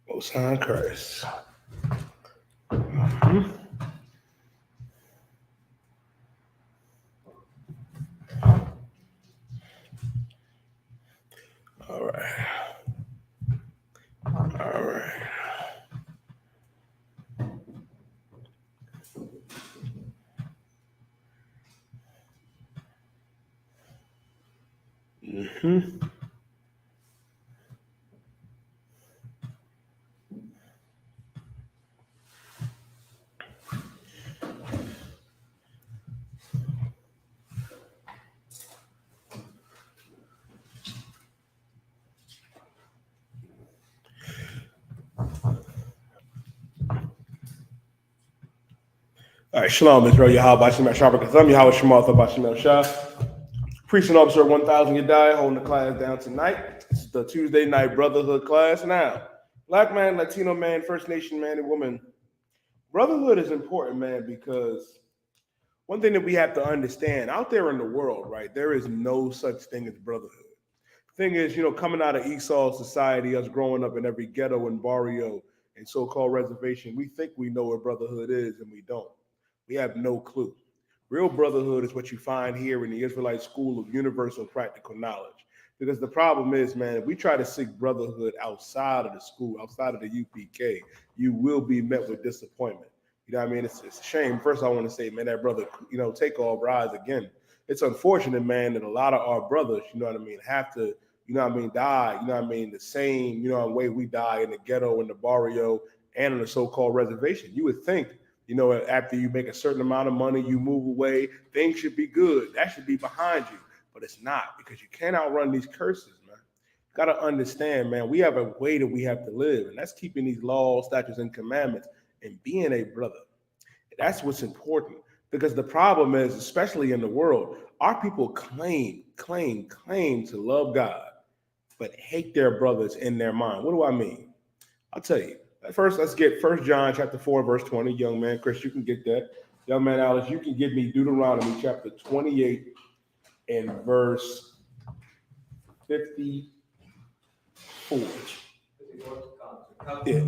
Most High in Christ. All right. All right. All right, Shalom, Israel, Yahweh, Bashim, Shabbat, Katham, Yahweh, Shemath, Bashim, Shah. Priest and Officer 1000 Yedai, holding the class down tonight. It's the Tuesday night Brotherhood class. Now, Black man, Latino man, First Nation man, and woman. Brotherhood is important, man, because one thing that we have to understand out there in the world, right, there is no such thing as brotherhood. The thing is, coming out of Esau society, us growing up in every ghetto and barrio and so-called reservation, we think we know what brotherhood is, and we don't. We have no clue. Real brotherhood is what you find here in the Israelite School of Universal Practical Knowledge. Because the problem is, man, if we try to seek brotherhood outside of the school, outside of the UPK, you will be met with disappointment. You know what I mean? It's a shame. First, I want to say, man, that brother, take off, rise again. It's unfortunate, man, that a lot of our brothers, have to, die, the same, way we die in the ghetto, in the barrio, and in the so-called reservation. You would think, after you make a certain amount of money, you move away, things should be good. That should be behind you. But it's not, because you can't outrun these curses, man. You got to understand, man, we have a way that we have to live, and that's keeping these laws, statutes, and commandments and being a brother. That's what's important, because the problem is, especially in the world, our people claim to love God, but hate their brothers in their mind. What do I mean? I'll tell you. First, let's get 1 John chapter 4, verse 20. Young man, Chris, you can get that. Young man, Alice, you can give me Deuteronomy chapter 28 and verse 54. Yeah.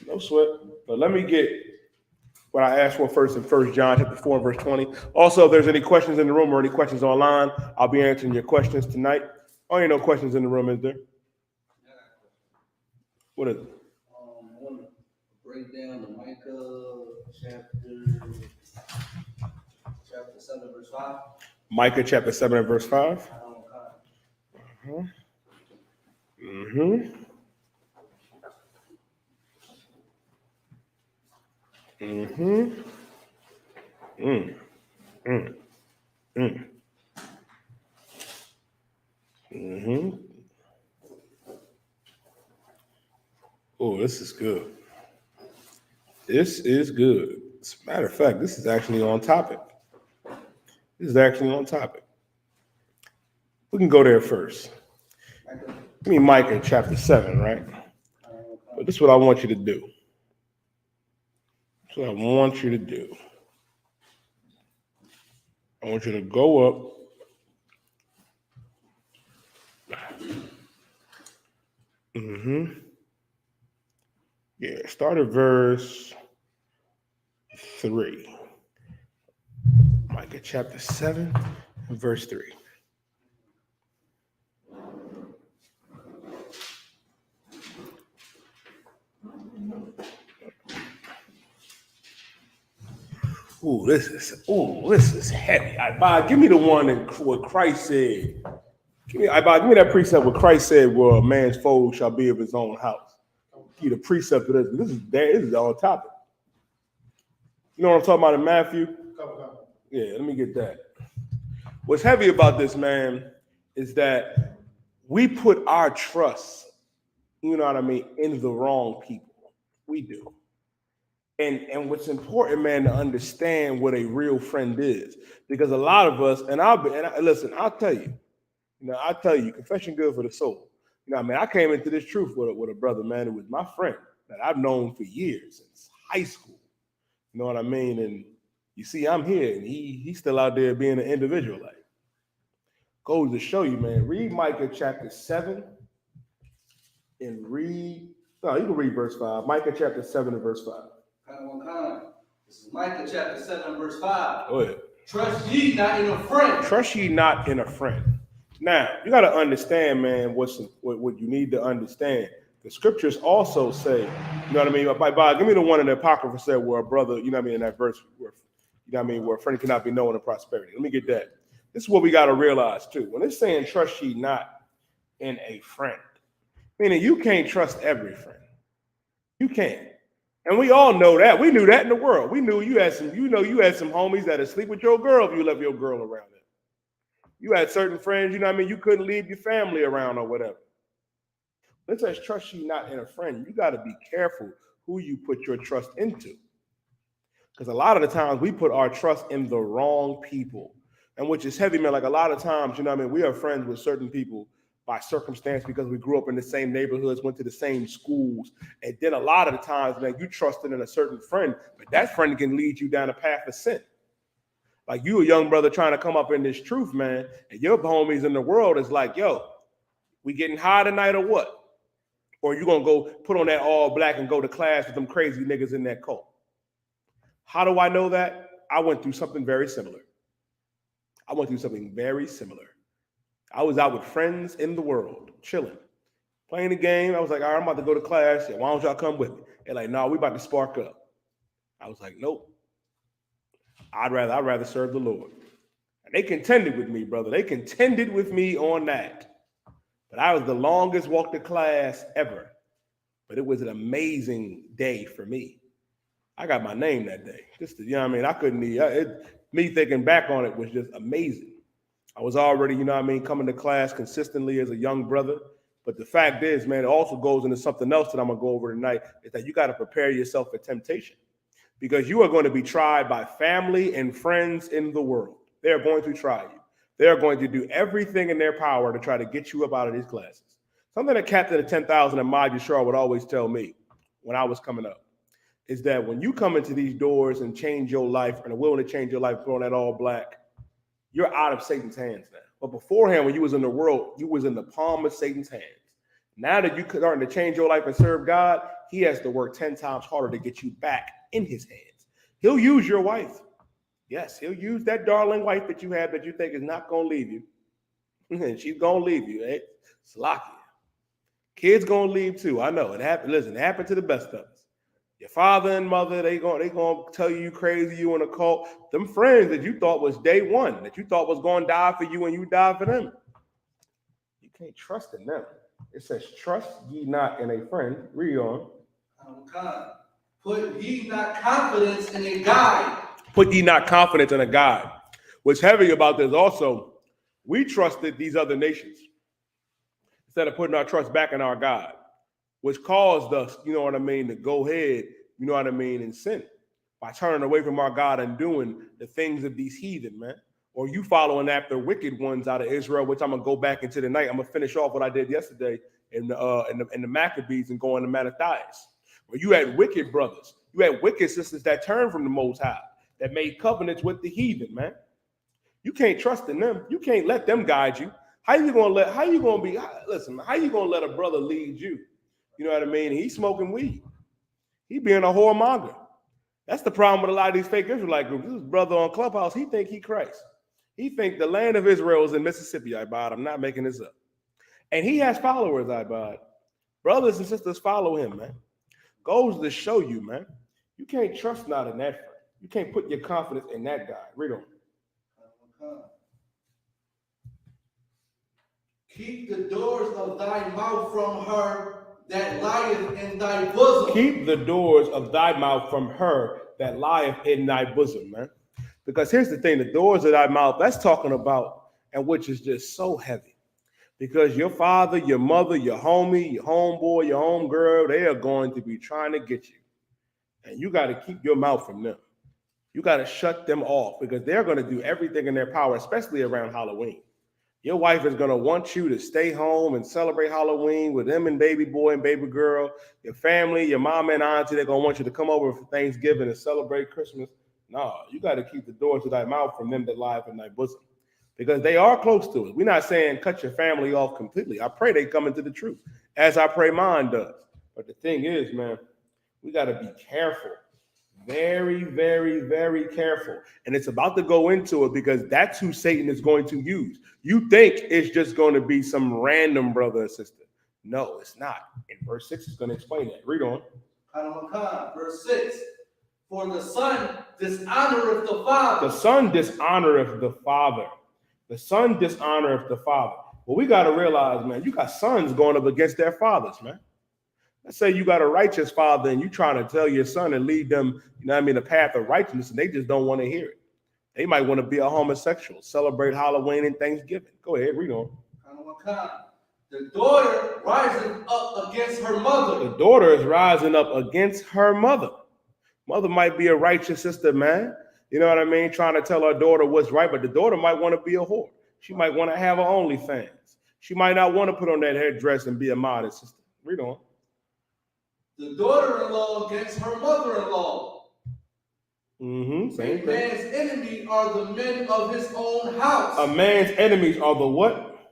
No sweat. But let me get what I asked for first in 1 John chapter 4, verse 20. Also, if there's any questions in the room or any questions online, I'll be answering your questions tonight. Oh, ain't no questions in the room, is there? What is it? Break down the Micah chapter 7, verse 5. Micah chapter 7 and verse 5. Oh, this is good. This is good. As a matter of fact, this is actually on topic. We can go there first. Micah chapter 7, right? But this is what I want you to do. I want you to go up. Yeah, start at verse 3. Micah chapter 7 and verse 3. This is heavy. Give me the one that what Christ said. Give me that precept what Christ said, where a man's foe shall be of his own house. Give me the precept of this. This is on topic. You know what I'm talking about in Matthew? Yeah, let me get that. What's heavy about this, man, is that we put our trust, in the wrong people. We do. And what's important, man, to understand what a real friend is, because a lot of us, listen, I'll tell you, confession good for the soul. I came into this truth with a brother, man, who was my friend that I've known for years since high school. You know what I mean? And you see, I'm here, and he's still out there being an individual. Like, goes to show you, man. Read Micah chapter 7 and read. No, you can read verse 5. Micah chapter 7 and verse 5. This is Micah chapter 7, verse 5. Go ahead. Trust ye not in a friend. Trust ye not in a friend. Now, you got to understand, man, what you need to understand. The scriptures also say, you know what I mean? By give me the one in the Apocrypha said where a brother, you know what I mean, in that verse, where, you know what I mean, where a friend cannot be known in prosperity. Let me get that. This is what we got to realize too. When it's saying trust ye not in a friend, meaning you can't trust every friend. You can't. And we all know that. We knew that in the world. We knew you had some, you had some homies that'd sleep with your girl if you left your girl around them. You had certain friends, you know what I mean, you couldn't leave your family around or whatever. It says trust you not in a friend. You got to be careful who you put your trust into. Because a lot of the times we put our trust in the wrong people. And which is heavy, man. Like a lot of times, you know what I mean, we are friends with certain people by circumstance because we grew up in the same neighborhoods, went to the same schools. And then a lot of the times, man, you trusted in a certain friend, but that friend can lead you down a path of sin. Like you a young brother trying to come up in this truth, man, and your homies in the world is like, yo, we getting high tonight or what? Or you gonna go put on that all black and go to class with them crazy niggas in that cult. How do I know that? I went through something very similar. I was out with friends in the world, chilling, playing the game. I was like, all right, I'm about to go to class. Yeah, why don't y'all come with me? They're like, no, we about to spark up. I was like, nope. I'd rather serve the Lord. And they contended with me, brother. They contended with me on that. But I was the longest walk to class ever. But it was an amazing day for me. I got my name that day. Just, you know what I mean? I couldn't me thinking back on it was just amazing. I was already, you know what I mean, coming to class consistently as a young brother. But the fact is, man, it also goes into something else that I'm going to go over tonight, is that you got to prepare yourself for temptation. Because you are going to be tried by family and friends in the world. They are going to try you. They are going to do everything in their power to try to get you up out of these classes. Something that Captain of 10,000 and Majid Shah would always tell me when I was coming up is that when you come into these doors and change your life and are willing to change your life, throwing that all black, you're out of Satan's hands now. But beforehand, when you was in the world, you was in the palm of Satan's hands. Now that you're starting to change your life and serve God, he has to work 10 times harder to get you back in his hands. He'll use your wife. Yes, he'll use that darling wife that you have that you think is not going to leave you. And she's going to leave you, eh? Slocky. Kids going to leave too. I know. It happened. Listen, it happened to the best of us. Your father and mother, they going to tell you crazy, you in a cult. Them friends that you thought was day one, that you thought was going to die for you and you died for them. You can't trust in them. It says, trust ye not in a friend. Read on. Put ye not confidence in a guide. Put ye not confidence in a guide. What's heavy about this also, we trusted these other nations instead of putting our trust back in our God, which caused us, you know what I mean, to go ahead, you know what I mean, and sin by turning away from our God and doing the things of these heathen, man. Or you following after wicked ones out of Israel, which I'm gonna go back into tonight. I'm gonna finish off what I did yesterday in the Maccabees and go into Mattathias, where you had wicked brothers, you had wicked sisters that turned from the Most High, that made covenants with the heathen, man. You can't trust in them. You can't let them guide you. How you gonna let a brother lead you? You know what I mean? He's smoking weed. He being a whoremonger. That's the problem with a lot of these fake Israelite groups. This brother on Clubhouse, he think he Christ. He think the land of Israel is in Mississippi, Ibad. I'm not making this up. And he has followers, Ibad. Brothers and sisters follow him, man. Goes to show you, man. You can't trust not in that friend. You can't put your confidence in that guy. Read on. Keep the doors of thy mouth from her that lieth in thy bosom. Keep the doors of thy mouth from her that lieth in thy bosom, man. Because here's the thing, the doors of thy mouth, that's talking about, and which is just so heavy. Because your father, your mother, your homie, your homeboy, your homegirl, they are going to be trying to get you. And you got to keep your mouth from them. You got to shut them off because they're going to do everything in their power, especially around Halloween. Your wife is going to want you to stay home and celebrate Halloween with them and baby boy and baby girl. Your family, your mom and auntie, they're going to want you to come over for Thanksgiving and celebrate Christmas. No, you got to keep the doors of thy mouth from them that lie in thy bosom because they are close to it. We're not saying cut your family off completely. I pray they come into the truth. as I pray mine does. But the thing is, man, we got to be careful. Very, very, very careful. And it's about to go into it because that's who Satan is going to use. You think it's just going to be some random brother or sister. No, it's not. And verse 6 is going to explain that. Read on. Verse 6. For the son dishonoreth the father. The son dishonoreth the father. The son dishonoreth the father. Well, we got to realize, man, you got sons going up against their fathers, man. Let's say you got a righteous father and you trying to tell your son and lead them, the path of righteousness, and they just don't want to hear it. They might want to be a homosexual, celebrate Halloween and Thanksgiving. Go ahead, read on. The daughter rising up against her mother. The daughter is rising up against her mother. Mother might be a righteous sister, man. You know what I mean? Trying to tell her daughter what's right, but the daughter might want to be a whore. She might want to have her OnlyFans. She might not want to put on that headdress and be a modest sister. Read on. The daughter-in-law against her mother-in-law. Same thing. A man's enemy are the men of his own house. A man's enemies are the what?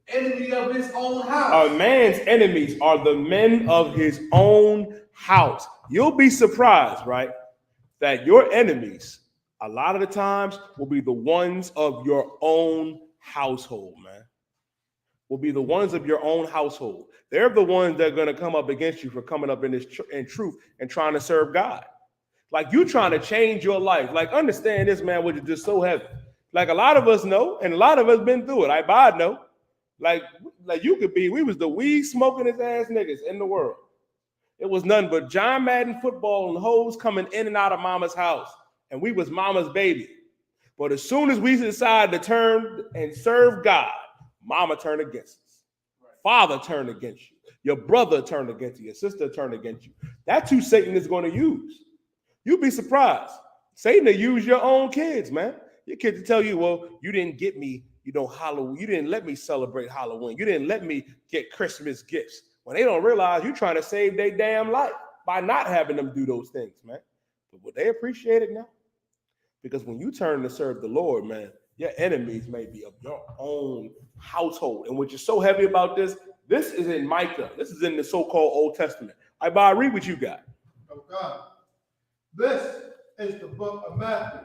Enemy of his own house. A man's enemies are the men of his own house. You'll be surprised, right? That your enemies, a lot of the times, will be the ones of your own household, man. Will be the ones of your own household. They're the ones that are going to come up against you for coming up in this in truth and trying to serve God. Like you trying to change your life. Like understand this, man, which is just so heavy. Like a lot of us know, and a lot of us been through it. I know. Like you could be, we was the weed smoking his ass niggas in the world. It was nothing but John Madden football and hoes coming in and out of mama's house. And we was mama's baby. But as soon as we decided to turn and serve God, mama turned against us. Father turned against you. Your brother turned against you. Your sister turned against you. That's who Satan is going to use. You'd be surprised. Satan will use your own kids, man. Your kids will tell you, well, you didn't get me, Halloween. You didn't let me celebrate Halloween. You didn't let me get Christmas gifts. When they don't realize you're trying to save their damn life by not having them do those things, man. But would they appreciate it now? Because when you turn to serve the Lord, man, your enemies may be of your own household. And what is so heavy about this is in Micah. This is in the so-called Old Testament. I read what you got. Okay. This is the book of Matthew,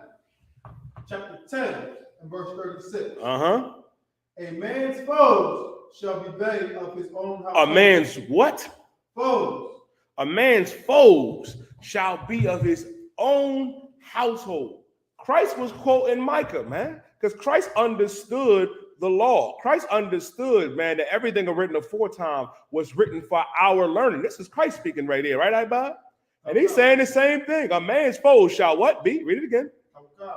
chapter 10, and verse 36. A man's foes shall be they of his own house. A man's what? Foes. A man's foes shall be of his own household. Christ was quoting Micah, man, because Christ understood the law. Christ understood, man, that everything written aforetime was written for our learning. This is Christ speaking right here, right, Ibad? And he's saying the same thing. A man's foes shall what be? Read it again. Okay.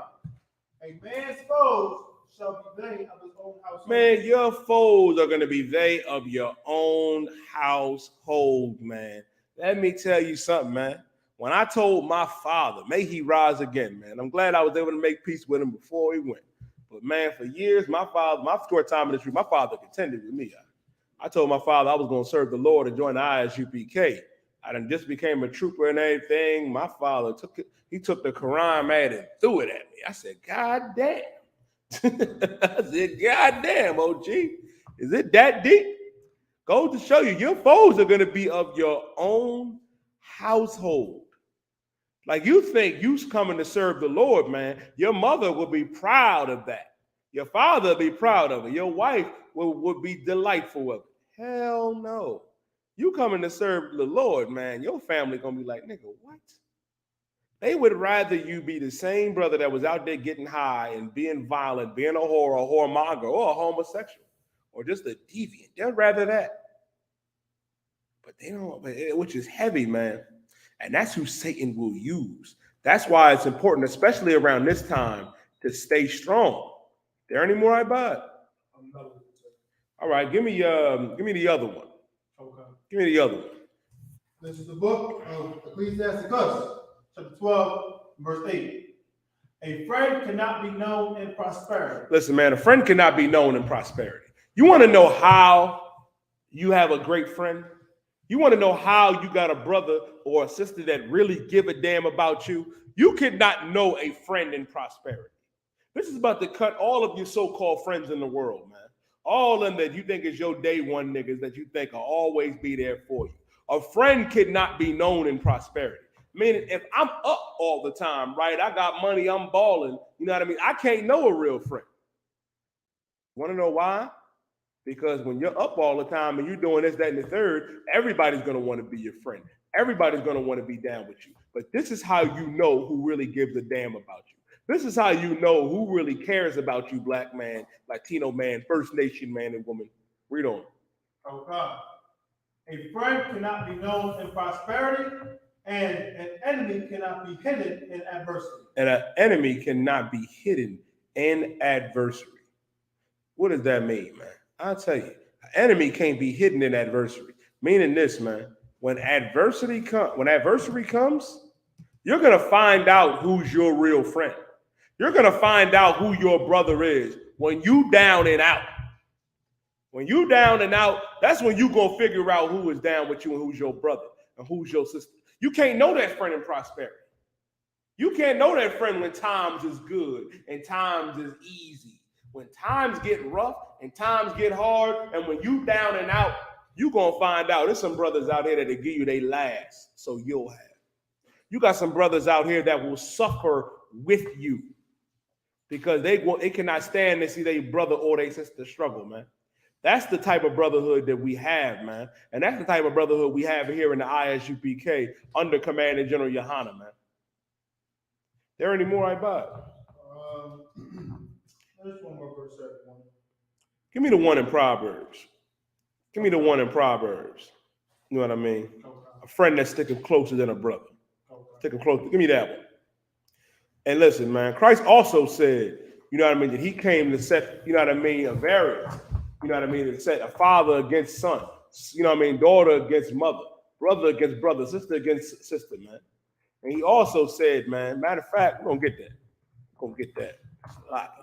A man's foes shall be they of his own household. Man, your foes are going to be they of your own household, man. Let me tell you something, man. When I told my father, may he rise again, man, I'm glad I was able to make peace with him before he went. But, man, for years, my short time in the street, my father contended with me. I told my father I was going to serve the Lord and join the I.S.U.P.K. I done just became a trooper and everything. My father took the Quran, man, and threw it at me. I said, God damn. I said, God damn, OG. Is it that deep? Go to show you, your foes are going to be of your own household. Like you think you coming to serve the Lord, man. Your mother will be proud of that. Your father will be proud of it. Your wife will be delightful of it. Hell no. You coming to serve the Lord, man. Your family going to be like, nigga, what? They would rather you be the same brother that was out there getting high and being violent, being a whoremonger, or a homosexual, or just a deviant. They'd rather that. But they don't, which is heavy, man. And that's who Satan will use. That's why it's important, especially around this time, to stay strong. There any more, Ibad? All right, give me the other one. Okay. Give me the other one. This is the book of Ecclesiasticus, chapter 12, verse 8. A friend cannot be known in prosperity. Listen, man, a friend cannot be known in prosperity. You want to know how you have a great friend? You want to know how you got a brother or a sister that really give a damn about you? You could not know a friend in prosperity. This is about to cut all of your so-called friends in the world, man. All of them that you think is your day one niggas that you think will always be there for you. A friend cannot be known in prosperity. Meaning, if I'm up all the time, right? I got money, I'm balling. You know what I mean? I can't know a real friend. Want to know why? Because when you're up all the time and you're doing this, that, and the third, everybody's going to want to be your friend. Everybody's going to want to be down with you. But this is how you know who really gives a damn about you. This is how you know who really cares about you, black man, Latino man, First Nation man and woman. Read on. Okay. A friend cannot be known in prosperity, and an enemy cannot be hidden in adversity. And an enemy cannot be hidden in adversity. What does that mean, man? I'll tell you. An enemy can't be hidden in adversity. Meaning this, man. When adversity comes, you're gonna find out who's your real friend. You're gonna find out who your brother is when you down and out. When you down and out, that's when you gonna figure out who is down with you and who's your brother and who's your sister. You can't know that friend in prosperity. You can't know that friend when times is good and times is easy. When times get rough and times get hard, and when you down and out, you gonna find out there's some brothers out here that will give you their last, so you'll have. You got some brothers out here that will suffer with you because they cannot stand to see their brother or their sister struggle, man. That's the type of brotherhood that we have, man. And that's the type of brotherhood we have here in the I.S.U.P.K. under Commander General Yahanna, man. There any more I bought? There's one more verse. Give me the one in Proverbs. Give me the one in Proverbs. You know what I mean? Okay. A friend that's sticking closer than a brother. Okay. Sticking closer. Give me that one. And listen, man, Christ also said, you know what I mean, that he came to set, you know what I mean, a variance. You know what I mean? To set a father against son. You know what I mean? Daughter against mother. Brother against brother. Sister against sister, man. And he also said, man, matter of fact, we're going to get that. We're going to get that. It's a lot.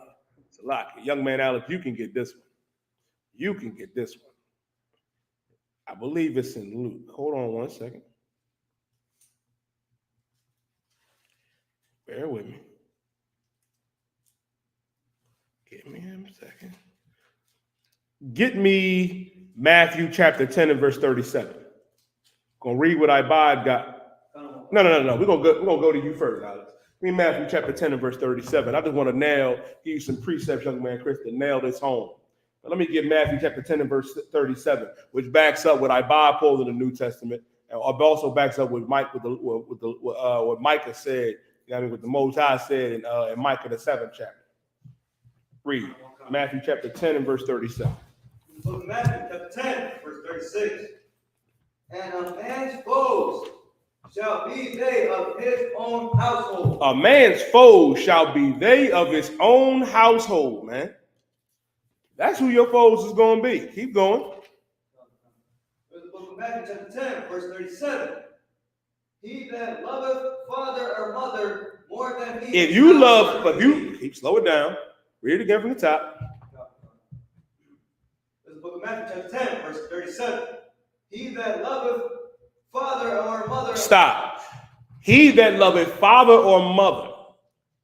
It's a lot. Young man, Alex, you can get this one. You can get this one. I believe it's in Luke. Hold on one second. Bear with me. Give me a second. Get me Matthew chapter 10 and verse 37. Gonna read what Ibad got. No. We're gonna go to you first, Alex. Give me Matthew chapter 10 and verse 37. I just want to give you some precepts, young man Chris, to nail this home. But let me get Matthew chapter 10 and verse 37, which backs up what Ibad pulled in the New Testament, and also backs up what what Micah said. You know what I mean, what the Most High said in Micah the 7th chapter. Read Matthew chapter 10 and verse 37. Book of Matthew, chapter 10, verse 36. And a man's foes shall be they of his own household. A man's foes shall be they of his own household, man. That's who your foes is going to be. Keep going. The book of Matthew, chapter 10, verse 37. He that loveth father or mother more than me. If you keep slow it down. Read it again from the top. The book of Matthew, chapter 10, verse 37. He that loveth father or mother. Stop. He that loveth father or mother.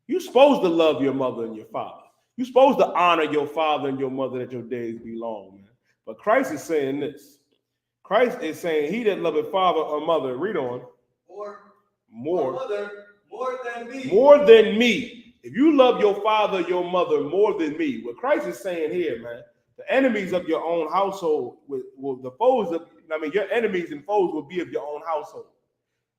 You're supposed to love your mother and your father. You're supposed to honor your father and your mother that your days be long, man. But Christ is saying this. Christ is saying, he that loveth father or mother, read on. More than me. More than me. If you love your father, your mother more than me, what Christ is saying here, man, the enemies of your own household, the foes of, your enemies and foes will be of your own household.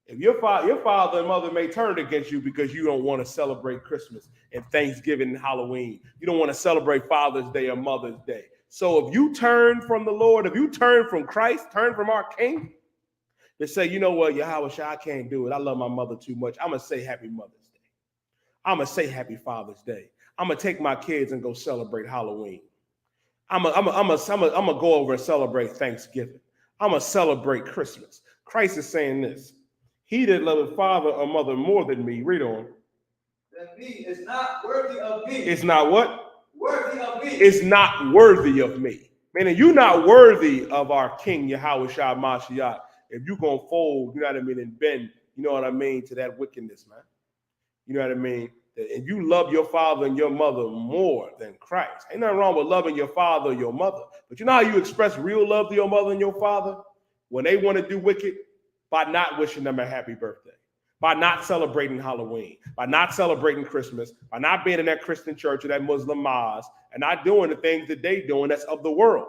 If your father and mother may turn against you because you don't want to celebrate Christmas and Thanksgiving and Halloween, you don't want to celebrate Father's Day or Mother's Day. So if you turn from the Lord, if you turn from Christ, turn from our King, to say, you know what, Yahweh, I can't do it. I love my mother too much. I'm going to say Happy Mother's Day. I'm going to say Happy Father's Day. I'm going to take my kids and go celebrate Halloween. I'm going to go over and celebrate Thanksgiving. I'm going to celebrate Christmas. Christ is saying this. He that loveth father or mother more than me, read on. Than me is not worthy of me. It's not what? Worthy of me. It's not worthy of me. Meaning you're not worthy of our King, Yahweh Shah Mashiach. If you're going to fold, you know what I mean, and bend, you know what I mean, to that wickedness, man. You know what I mean? And you love your father and your mother more than Christ. Ain't nothing wrong with loving your father or your mother. But you know how you express real love to your mother and your father? When they want to do wicked, by not wishing them a happy birthday, by not celebrating Halloween, by not celebrating Christmas, by not being in that Christian church or that Muslim mosque, and not doing the things that they doing that's of the world.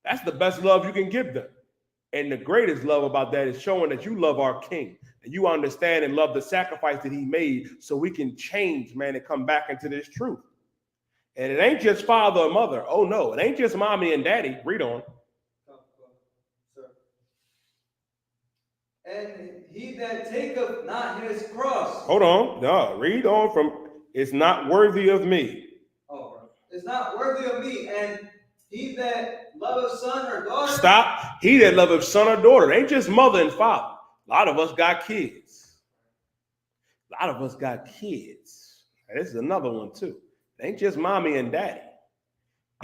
That's the best love you can give them. And the greatest love about that is showing that you love our King and you understand and love the sacrifice that he made so we can change, man, and come back into this truth. And it ain't just father or mother. Oh, no, it ain't just mommy and daddy. Read on. And he that taketh not his cross. Hold on. No, read on from it's not worthy of me. Oh, it's not worthy of me. And he that loveth son or daughter. Stop. He that loveth son or daughter. It ain't just mother and father. A lot of us got kids. A lot of us got kids. And this is another one too. It ain't just mommy and daddy.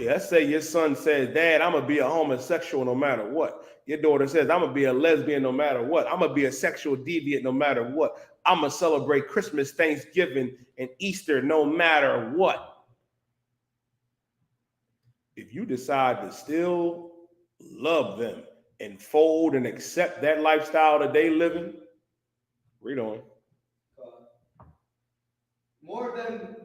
Yeah, let's say your son says, Dad, I'm going to be a homosexual no matter what. Your daughter says, I'm going to be a lesbian no matter what. I'm going to be a sexual deviant no matter what. I'm going to celebrate Christmas, Thanksgiving, and Easter no matter what. If you decide to still love them and fold and accept that lifestyle that they living, read on. More than,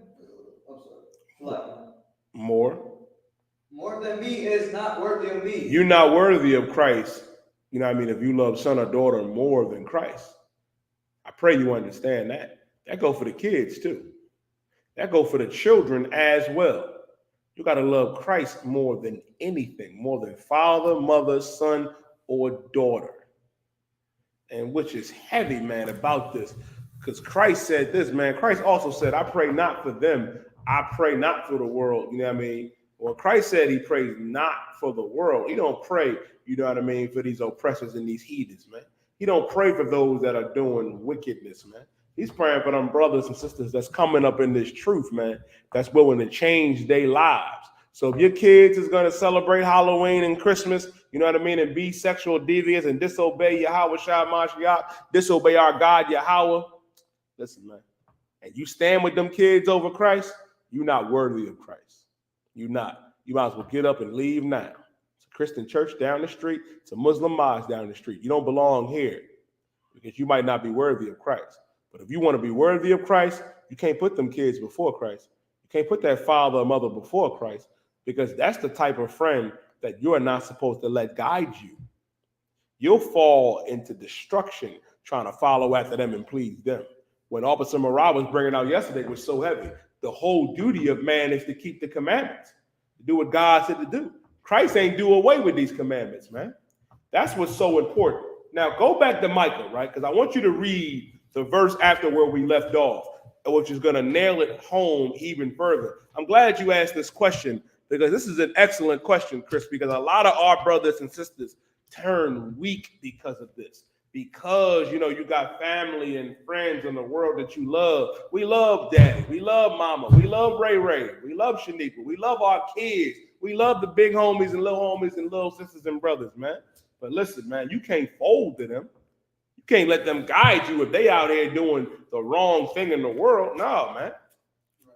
More than me is not worthy of me. You're not worthy of Christ. You know what I mean? If you love son or daughter more than Christ. I pray you understand that. That go for the kids too. That go for the children as well. You got to love Christ more than anything, more than father, mother, son, or daughter. And which is heavy, man, about this. Because Christ said this, man. Christ also said, I pray not for them. I pray not for the world. You know what I mean? When Christ said he prays not for the world, he don't pray, you know what I mean, for these oppressors and these heathens, man. He don't pray for those that are doing wickedness, man. He's praying for them brothers and sisters that's coming up in this truth, man, that's willing to change their lives. So if your kids is going to celebrate Halloween and Christmas, you know what I mean, and be sexual deviants and disobey Yahweh Shai Mashiach, disobey our God Yahweh, listen, man, and you stand with them kids over Christ, you're not worthy of Christ. You're not. You might as well get up and leave now. It's a Christian church down the street. It's a Muslim mosque down the street. You don't belong here because you might not be worthy of Christ. But if you want to be worthy of Christ, you can't put them kids before Christ. You can't put that father or mother before Christ because that's the type of friend that you're not supposed to let guide you. You'll fall into destruction trying to follow after them and please them. When Officer Morale was bringing out yesterday was so heavy. The whole duty of man is to keep the commandments, to do what God said to do. Christ ain't do away with these commandments, man. That's what's so important. Now, go back to Micah, right? Because I want you to read the verse after where we left off, which is going to nail it home even further. I'm glad you asked this question because this is an excellent question, Chris, because a lot of our brothers and sisters turn weak because of this. Because, you know, you got family and friends in the world that you love. We love daddy. We love mama. We love Ray Ray. We love Shanika. We love our kids. We love the big homies and little sisters and brothers, man. But listen, man, you can't fold to them. You can't let them guide you if they out here doing the wrong thing in the world. No, man.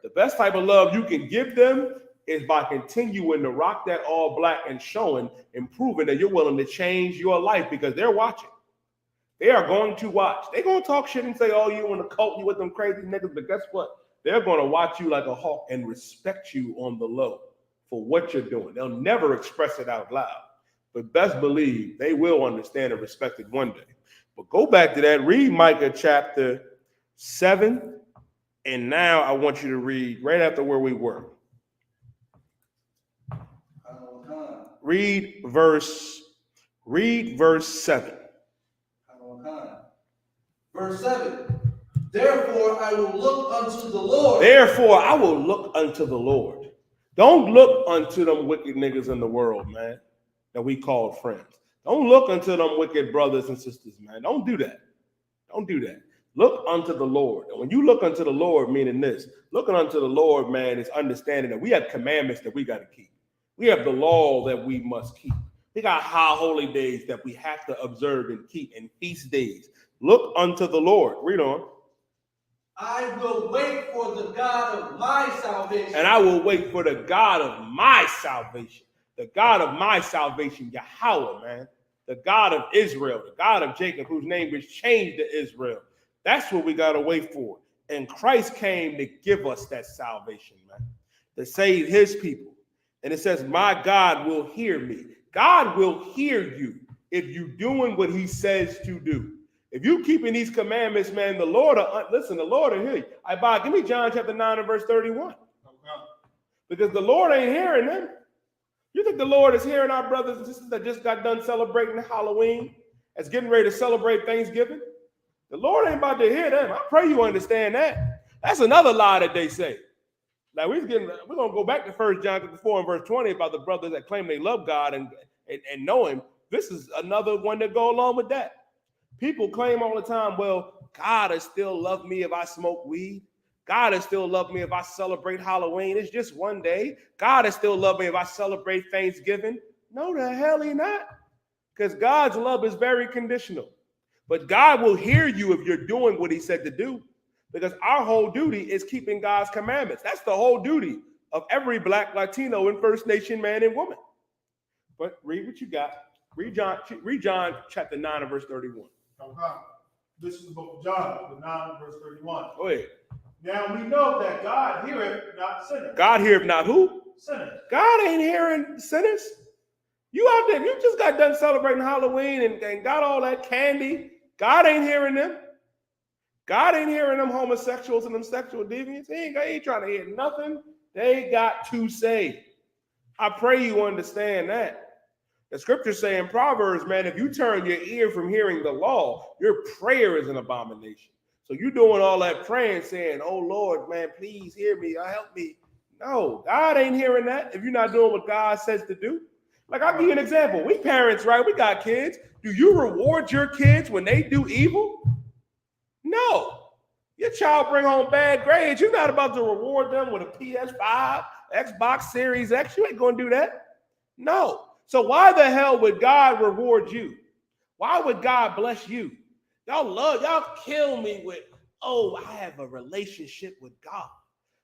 The best type of love you can give them is by continuing to rock that all black and showing and proving that you're willing to change your life because they're watching. They are going to watch. They're going to talk shit and say, oh, you in a cult, you with them crazy niggas. But guess what? They're going to watch you like a hawk and respect you on the low for what you're doing. They'll never express it out loud. But best believe they will understand and respect it one day. But go back to that. Read Micah chapter 7. And now I want you to read right after where we were. Read verse 7. Verse 7. Therefore I will look unto the Lord. Therefore I will look unto the Lord. Don't look unto them wicked niggas in the world, man, that we call friends. Don't look unto them wicked brothers and sisters, man. Don't do that. Don't do that. Look unto the Lord. And when you look unto the Lord, meaning this, looking unto the Lord, man, is understanding that we have commandments that we got to keep. We have the law that we must keep. We got high holy days that we have to observe and keep, and feast days. Look unto the Lord. Read on. I will wait for the God of my salvation. And I will wait for the God of my salvation. The God of my salvation, Yahweh, man. The God of Israel, the God of Jacob, whose name was changed to Israel. That's what we got to wait for. And Christ came to give us that salvation, man, to save his people. And it says, my God will hear me. God will hear you if you're doing what he says to do. If you keeping these commandments, man, the Lord will, listen, the Lord will hear you. All right, Bob, give me John chapter 9 and verse 31. Because the Lord ain't hearing them. You think the Lord is hearing our brothers and sisters that just got done celebrating Halloween, that's getting ready to celebrate Thanksgiving? The Lord ain't about to hear them. I pray you understand that. That's another lie that they say. Like we're going to go back to 1 John 4 and verse 20 about the brothers that claim they love God and know him. This is another one that go along with that. People claim all the time, well, God will still love me if I smoke weed. God will still love me if I celebrate Halloween. It's just one day. God will still love me if I celebrate Thanksgiving. No, the hell he not. Because God's love is very conditional. But God will hear you if you're doing what he said to do. Because our whole duty is keeping God's commandments. That's the whole duty of every Black, Latino, and First Nation man and woman. But read what you got. Read John chapter 9 and verse 31. Okay. This is the book of John, the 9 verse 31. Go ahead. Now we know that God heareth not sinners. God heareth not who? Sinners. God ain't hearing sinners. You out there, you just got done celebrating Halloween and got all that candy. God ain't hearing them. God ain't hearing them homosexuals and them sexual deviants. He ain't trying to hear nothing they got to say. I pray you understand that. The scriptures say in Proverbs, man, if you turn your ear from hearing the law, your prayer is an abomination. So you doing all that praying, saying, oh, Lord, man, please hear me or help me. No, God ain't hearing that if you're not doing what God says to do. Like, I'll give you an example. We parents, right? We got kids. Do you reward your kids when they do evil? No. Your child bring home bad grades. You're not about to reward them with a PS5, Xbox Series X. You ain't going to do that. No. So why the hell would God reward you? Why would God bless you? Y'all kill me with, oh, I have a relationship with God.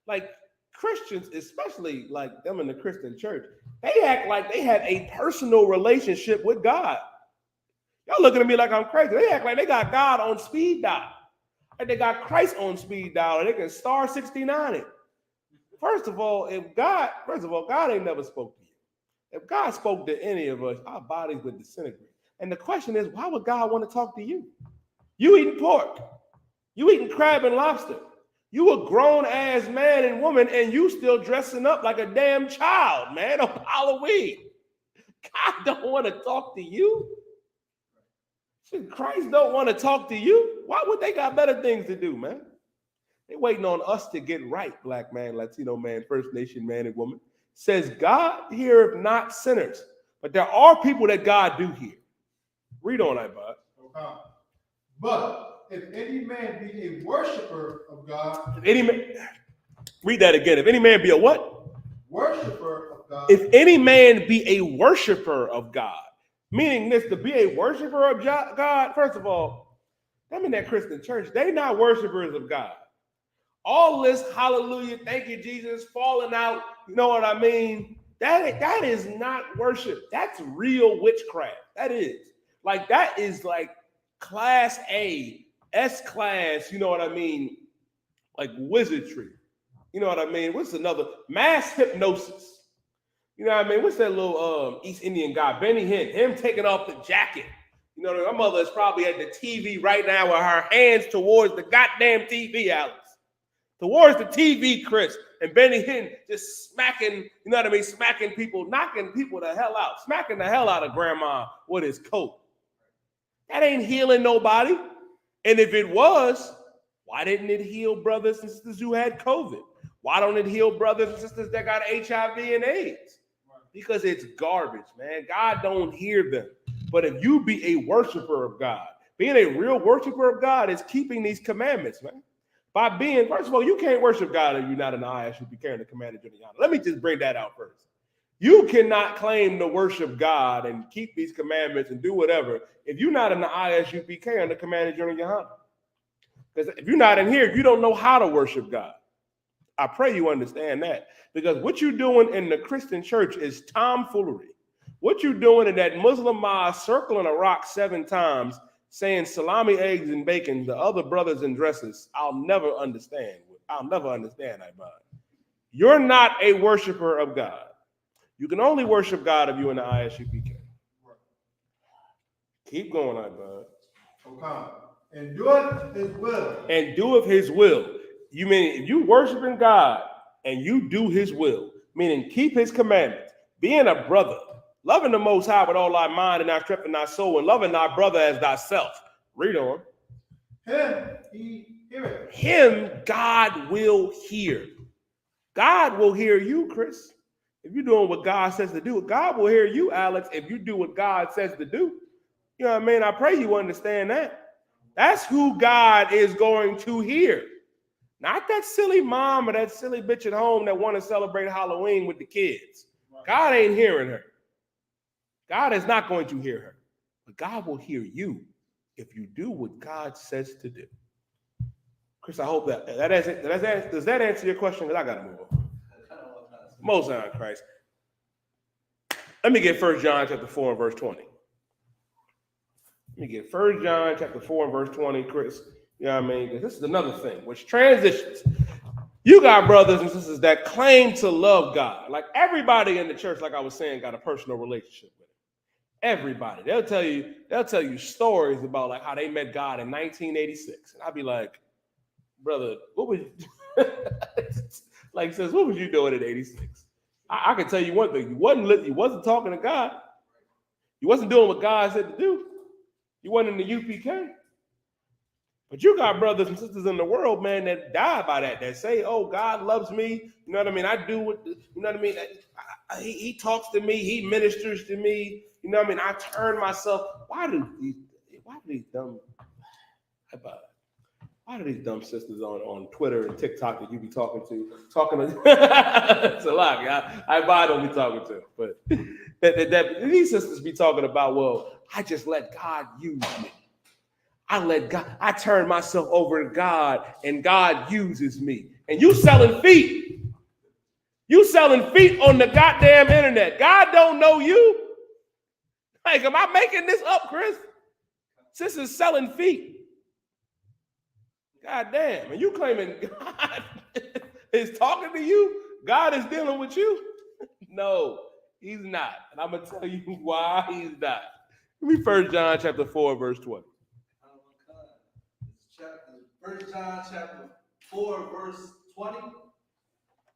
Like Christians, especially like them in the Christian church, they act like they have a personal relationship with God. Y'all looking at me like I'm crazy. They act like they got God on speed dial. Like they got Christ on speed dial and they can star 69 it. First of all, God ain't never spoke to you. If God spoke to any of us, our bodies would disintegrate. And the question is, why would God want to talk to you? You eating pork. You eating crab and lobster. You a grown-ass man and woman, and you still dressing up like a damn child, man, on Halloween. God don't want to talk to you. Christ don't want to talk to you. Why would they got better things to do, man? They waiting on us to get right, Black man, Latino man, First Nation man and woman. Says God heareth not sinners, but there are people that God do hear. Read on that, bud. Okay. But if any man be a worshiper of God, read that again. If any man be a what? Worshiper of God. If any man be a worshiper of God, meaning this, to be a worshiper of God, first of all, them in that Christian church, they not worshipers of God. All this hallelujah, thank you, Jesus, falling out, you know what I mean? That is not worship. That's real witchcraft. That is like class A, S class, you know what I mean? Like wizardry. You know what I mean? What's another? Mass hypnosis. You know what I mean? What's that little East Indian guy, Benny Hinn, him taking off the jacket. You know, my mother is probably at the TV right now with her hands towards the goddamn TV, Alex. Towards the TV, Chris, and Benny Hinn just smacking, you know what I mean, smacking people, knocking people the hell out, smacking the hell out of grandma with his coat. That ain't healing nobody. And if it was, why didn't it heal brothers and sisters who had COVID? Why don't it heal brothers and sisters that got HIV and AIDS? Because it's garbage, man. God don't hear them. But if you be a worshiper of God, being a real worshiper of God is keeping these commandments, man. By being, first of all, you can't worship God if you're not in the I.S.U.P.K and the command of GEN.YAHANNA. Let me just bring that out first. You cannot claim to worship God and keep these commandments and do whatever if you're not in the I.S.U.P.K and the command of GEN.YAHANNA. Because if you're not in here, you don't know how to worship God. I pray you understand that. Because what you're doing in the Christian church is tomfoolery. What you're doing in that Muslim mosque, circling a rock 7 times, saying salami, eggs, and bacon, the other brothers in dresses, I'll never understand. I'll never understand that, bud. You're not a worshiper of God. You can only worship God if you're in the I.S.U.P.K. Keep going, bud. Okay. And doeth his will. And doeth his will. You mean if you worshiping God and you do his will, meaning keep his commandments, being a brother, loving the Most High with all thy mind and thy strength and thy soul, and loving thy brother as thyself. Read on. Him he heareth. Him God will hear. God will hear you, Chris. If you're doing what God says to do, God will hear you, Alex, if you do what God says to do. You know what I mean? I pray you understand that. That's who God is going to hear. Not that silly mom or that silly bitch at home that want to celebrate Halloween with the kids. God ain't hearing her. God is not going to hear her. But God will hear you if you do what God says to do. Chris, I hope does that answer your question? Because I got to move on. Most High Christ. Let me get 1 John chapter 4 and verse 20. Let me get 1 John chapter 4 and verse 20, Chris. You know what I mean? Because this is another thing, which transitions. You got brothers and sisters that claim to love God. Like everybody in the church, like I was saying, got a personal relationship with him. Everybody. They'll tell you stories about like how they met God in 1986. And I'd be like, brother, what was like says, what was you doing in 86? I can tell you one thing. You wasn't talking to God. You wasn't doing what God said to do. You wasn't in the U.P.K. But you got brothers and sisters in the world, man, that die by that say, oh, God loves me. You know what I mean? I do what, you know what I mean? He talks to me. He ministers to me. You know what I mean? I turn myself. Why do these dumb sisters on Twitter and TikTok that you be talking to? It's a lot, guy. I don't be talking to. But these sisters be talking about, well, I just let God use me. I turn myself over to God and God uses me. And you selling feet. You selling feet on the goddamn internet. God don't know you. Like, am I making this up, Chris? Sisters selling feet. God damn. And you claiming God is talking to you? God is dealing with you? No, he's not. And I'm going to tell you why he's not. Give me 1 John chapter 4, verse 20. 1 John chapter 4, verse 20.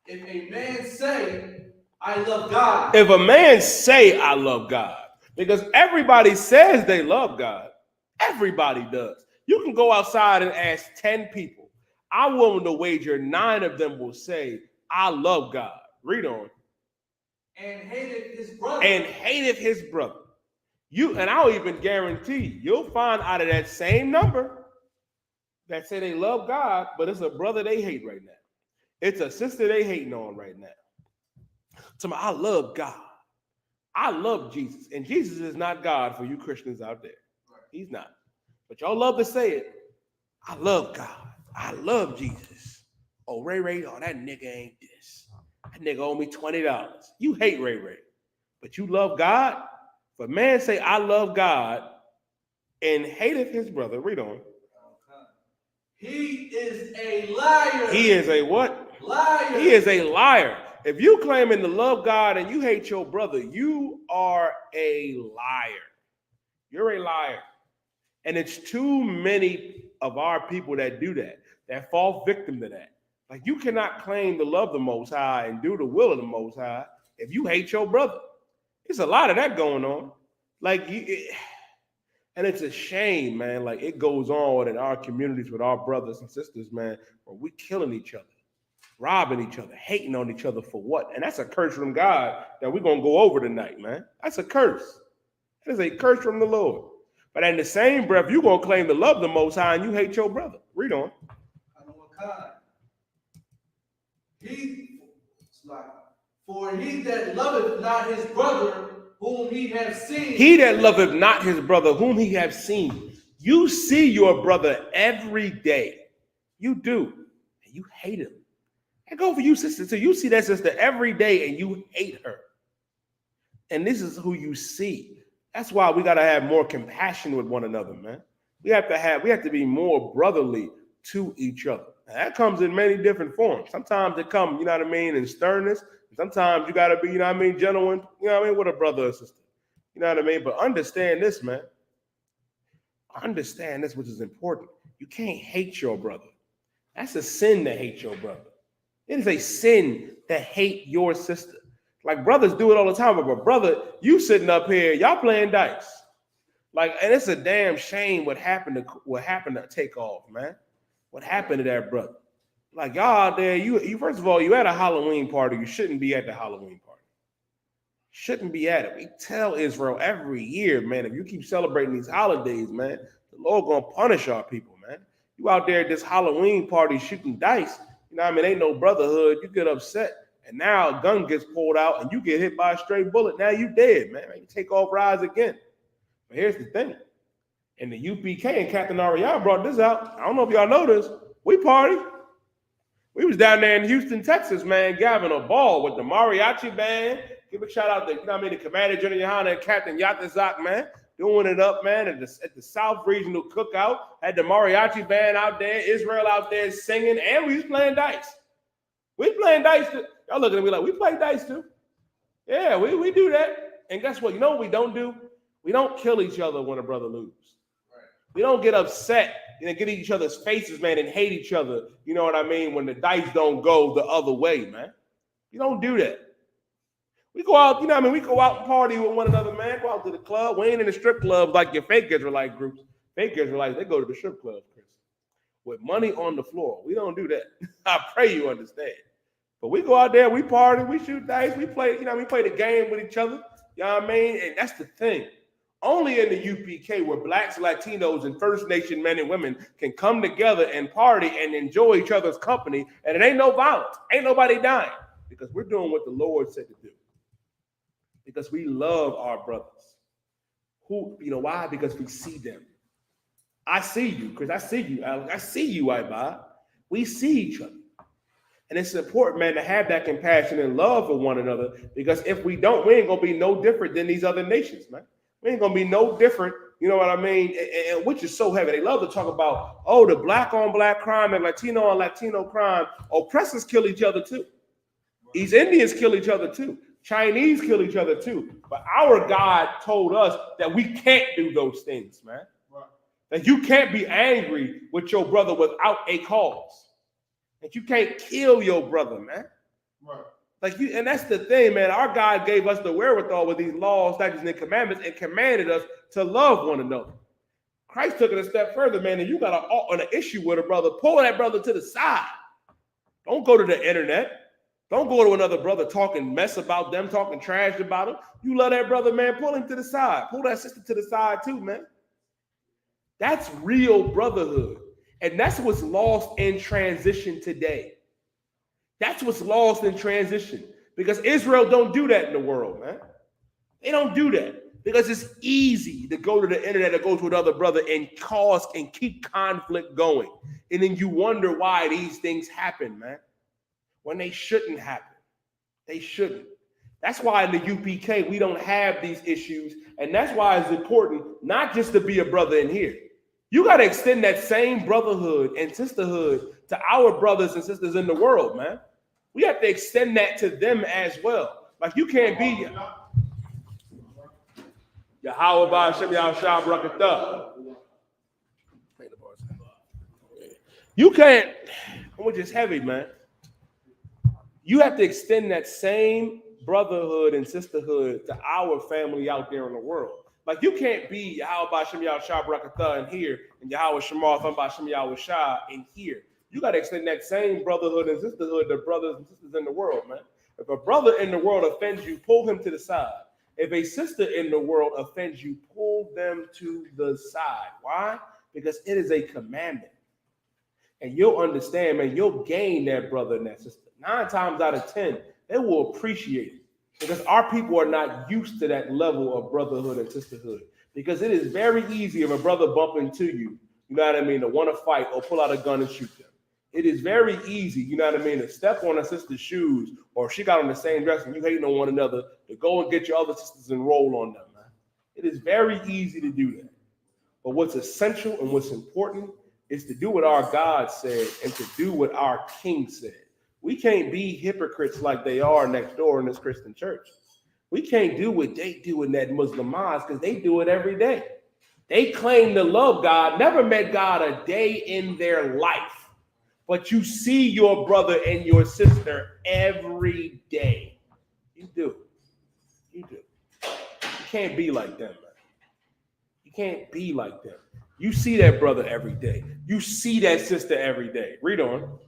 If a man say, I love God. If a man say, I love God, because everybody says they love God. Everybody does. You can go outside and ask 10 people. I'm willing to wager 9 of them will say, I love God. Read on. And hateth his brother. And hateth his brother. And I'll even guarantee you'll find out of that same number that say they love God, but it's a brother they hate right now. It's a sister they hating on right now. So I love God. I love Jesus. And Jesus is not God for you Christians out there. He's not. But y'all love to say it. I love God. I love Jesus. Oh, Ray, oh, that nigga ain't this. That nigga owe me $20. You hate Ray. But you love God? If a man say, I love God and hateth his brother, read on. He is a liar. He is a what? Liar. He is a liar. If you claiming to love God and you hate your brother, you are a liar. You're a liar. And it's too many of our people that do that fall victim to that. Like you cannot claim to love the Most High and do the will of the Most High if you hate your brother. There's a lot of that going on. And it's a shame, man. Like it goes on in our communities with our brothers and sisters, man, where we killing each other, robbing each other, hating on each other for what? And that's a curse from God that we're going to go over tonight, man. That's a curse. That is a curse from the Lord. But in the same breath, you're going to claim to love the Most High and you hate your brother. Read on. For he that loveth not his brother whom he hath seen. He that loveth not his brother whom he hath seen. You see your brother every day. You do. And you hate him. And go for you, sister. So you see that sister every day and you hate her. And this is who you see. That's why we got to have more compassion with one another, man. We have to be more brotherly to each other. And that comes in many different forms. Sometimes it comes, you know what I mean, in sternness. Sometimes you got to be, you know what I mean, gentleman, you know what I mean, with a brother or sister. You know what I mean? But understand this, man. Understand this, which is important. You can't hate your brother. That's a sin to hate your brother. It is a sin to hate your sister. Like brothers do it all the time, but brother, you sitting up here, y'all playing dice. Like, and it's a damn shame what happened to take off, man. What happened to that brother? Like y'all out there, you first of all, you at a Halloween party. You shouldn't be at the Halloween party. Shouldn't be at it. We tell Israel every year, man, if you keep celebrating these holidays, man, the Lord gonna punish our people, man. You out there at this Halloween party shooting dice, you know what I mean? Ain't no brotherhood. You get upset, and now a gun gets pulled out, and you get hit by a stray bullet. Now you dead, man. You take off rise again. But here's the thing. And the U.P.K. and Captain Ariel brought this out. I don't know if y'all know this. We party. We was down there in Houston, Texas, man, having a ball with the mariachi band. Give a shout out to, you know what I mean, the Commander Gen.YAHANNA and Captain ISUP, man, doing it up, man, at the South Regional Cookout. Had the mariachi band out there, Israel out there singing, and we was playing dice. We playing dice too. Y'all looking at me like, we play dice too. Yeah, we do that. And guess what? You know what we don't do? We don't kill each other when a brother loses. Right. We don't get upset and get in each other's faces, man, and hate each other. You know what I mean? When the dice don't go the other way, man. You don't do that. We go out, you know what I mean? We go out and party with one another, man. Go out to the club. We ain't in the strip club like your fake Israelite groups. Fake Israelites, they go to the strip club, Chris, with money on the floor. We don't do that. I pray you understand. But we go out there, we party, we shoot dice, we play, you know, we play the game with each other. You know what I mean? And that's the thing. Only in the U.P.K. where blacks, Latinos, and First Nation men and women can come together and party and enjoy each other's company, and it ain't no violence. Ain't nobody dying because we're doing what the Lord said to do. Because we love our brothers. Who, you know why? Because we see them. I see you, Chris. I see you, Alex. I see you, Iba. We see each other. And it's important, man, to have that compassion and love for one another, because if we don't, we ain't going to be no different than these other nations, man. We ain't going to be no different, you know what I mean, and which is so heavy. They love to talk about, oh, the black on black crime and Latino on Latino crime. Oppressors kill each other too. East Indians kill each other too. Chinese kill each other too. But our God told us that we can't do those things, man. Right. That you can't be angry with your brother without a cause. That you can't kill your brother, man. Right. Like you, and that's the thing, man. Our God gave us the wherewithal with these laws, statutes, and commandments, and commanded us to love one another. Christ took it a step further, man. And you got an issue with a brother, pull that brother to the side. Don't go to the internet. Don't go to another brother talking mess about them, talking trash about them. You love that brother, man, pull him to the side. Pull that sister to the side too, man. That's real brotherhood. And that's what's lost in transition today. That's what's lost in transition. Because Israel don't do that in the world, man. They don't do that. Because it's easy to go to the internet or go to another brother and cause and keep conflict going. And then you wonder why these things happen, man. When they shouldn't happen. They shouldn't. That's why in the U.P.K. we don't have these issues. And that's why it's important not just to be a brother in here. You got to extend that same brotherhood and sisterhood to our brothers and sisters in the world, man. We have to extend that to them as well. Like you can't be Yahweh Ba'Shem Yahshua Barakatah. You can't, which is heavy, man. You have to extend that same brotherhood and sisterhood to our family out there in the world. Like you can't be Yahweh Ba'Shem Yahshua Barakatah in here and Yahweh Shema Ba'Shem Yahweh Shah in here. You got to extend that same brotherhood and sisterhood to brothers and sisters in the world, man. If a brother in the world offends you, pull him to the side. If a sister in the world offends you, pull them to the side. Why? Because it is a commandment. And you'll understand, man, you'll gain that brother and that sister. 9 times out of 10, they will appreciate it. Because our people are not used to that level of brotherhood and sisterhood. Because it is very easy if a brother bump into you, you know what I mean, to want to fight or pull out a gun and shoot them. It is very easy, you know what I mean, to step on a sister's shoes, or if she got on the same dress and you hating on one another, to go and get your other sisters and roll on them, man. It is very easy to do that. But what's essential and what's important is to do what our God said and to do what our King said. We can't be hypocrites like they are next door in this Christian church. We can't do what they do in that Muslim mosque because they do it every day. They claim to love God, never met God a day in their life. But you see your brother and your sister every day. You do. You do. You can't be like them, man. You can't be like them. You see that brother every day. You see that sister every day. Read on.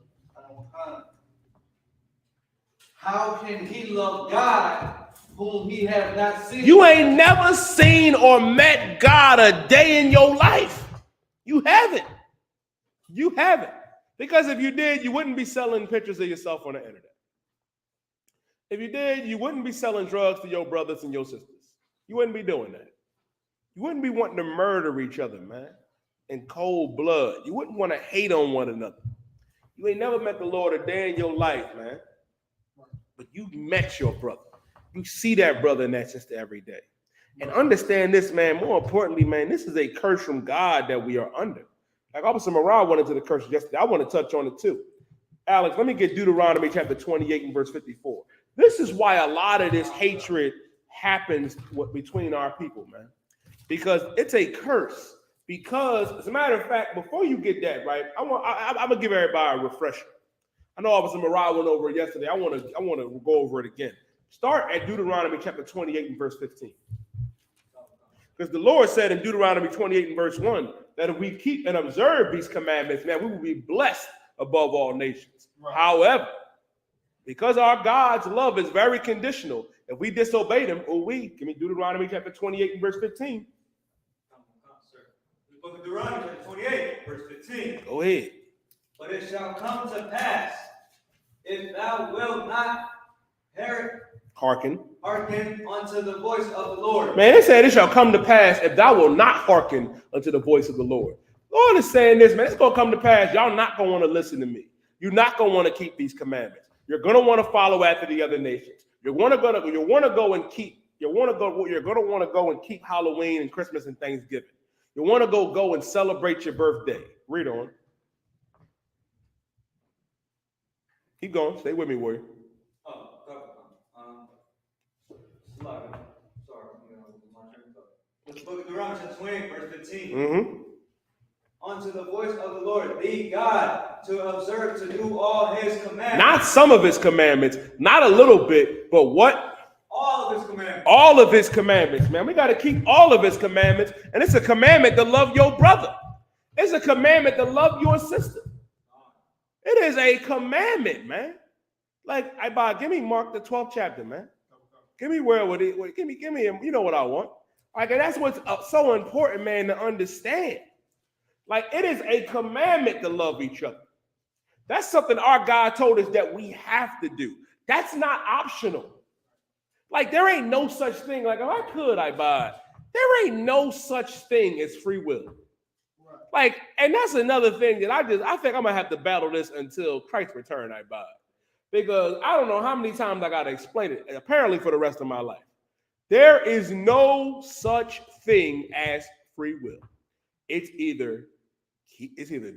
How can he love God whom he have not seen? You ain't never seen or met God a day in your life. You haven't. You haven't. Because if you did, you wouldn't be selling pictures of yourself on the internet. If you did, you wouldn't be selling drugs to your brothers and your sisters. You wouldn't be doing that. You wouldn't be wanting to murder each other, man, in cold blood. You wouldn't want to hate on one another. You ain't never met the Lord a day in your life, man. But you met your brother. You see that brother and that sister every day. And understand this, man, more importantly, man, this is a curse from God that we are under. Like Officer Morale went into the curse yesterday. I want to touch on it too. Alex, let me get Deuteronomy chapter 28 and verse 54. This is why a lot of this hatred happens between our people, man. Because it's a curse. Because, as a matter of fact, before you get that, right, I'm gonna give everybody a refresher. I know Officer Morale went over it yesterday. I want to go over it again. Start at Deuteronomy chapter 28 and verse 15. Because the Lord said in Deuteronomy 28 and verse 1 that if we keep and observe these commandments, man, we will be blessed above all nations. Right. However, because our God's love is very conditional, if we disobey them, give me Deuteronomy chapter 28 and verse 15. The book of Deuteronomy chapter 28, verse 15. Go ahead. But it shall come to pass, if thou wilt not hearken unto the voice of the Lord. Man, it said it shall come to pass if thou wilt not hearken unto the voice of the Lord. Lord is saying this, man, it's going to come to pass. Y'all not going to want to listen to me. You're not going to want to keep these commandments. You're going to want to follow after the other nations. You're going to want to go and keep Halloween and Christmas and Thanksgiving. You want to go and celebrate your birthday. Read on. Keep going. Stay with me, warrior. The book of Deuteronomy, chapter 28, verse 15. Unto the voice of the Lord, thee God, to observe to do all his commandments. Not some of his commandments, not a little bit, but what? All of his commandments. All of his commandments, man. We got to keep all of his commandments. And it's a commandment to love your brother. It's a commandment to love your sister. It is a commandment, man. Like, give me Mark the 12th chapter, man. Give me give me him. You know what I want. Like, and that's what's so important, man, to understand. Like, it is a commandment to love each other. That's something our God told us that we have to do. That's not optional. Like, there ain't no such thing. Like, if I could, I buy it. There ain't no such thing as free will. Like, and that's another thing that I think I'm gonna have to battle this until Christ's return, I buy it. Because I don't know how many times I gotta explain it, apparently for the rest of my life. There is no such thing as free will. It's either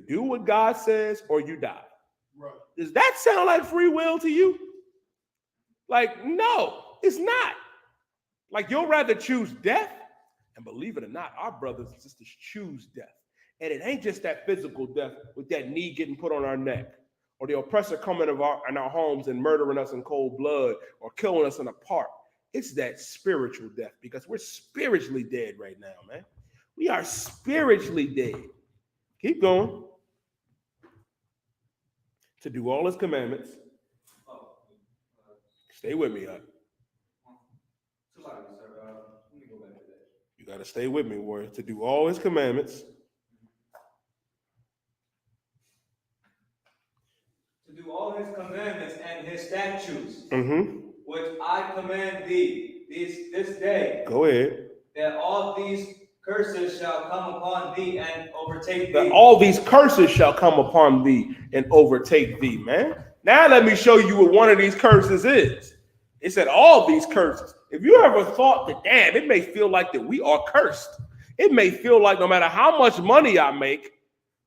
do what God says or you die. Right. Does that sound like free will to you? Like, no, it's not. Like, you'll rather choose death, and believe it or not, our brothers and sisters choose death. And it ain't just that physical death with that knee getting put on our neck, or the oppressor coming in our homes and murdering us in cold blood or killing us in a park. It's that spiritual death, because we're spiritually dead right now, man. We are spiritually dead. Keep going. To do all his commandments. Stay with me, huh? You got to stay with me, warrior. To do all his commandments. To do all his commandments and his statutes, which I command thee this day. Go ahead. That all these curses shall come upon thee and overtake That thee. all these curses shall come upon thee and overtake thee, man. Now let me show you what one of these curses is. It said all these curses. If you ever thought that, damn, it may feel like that we are cursed. It may feel like no matter how much money I make,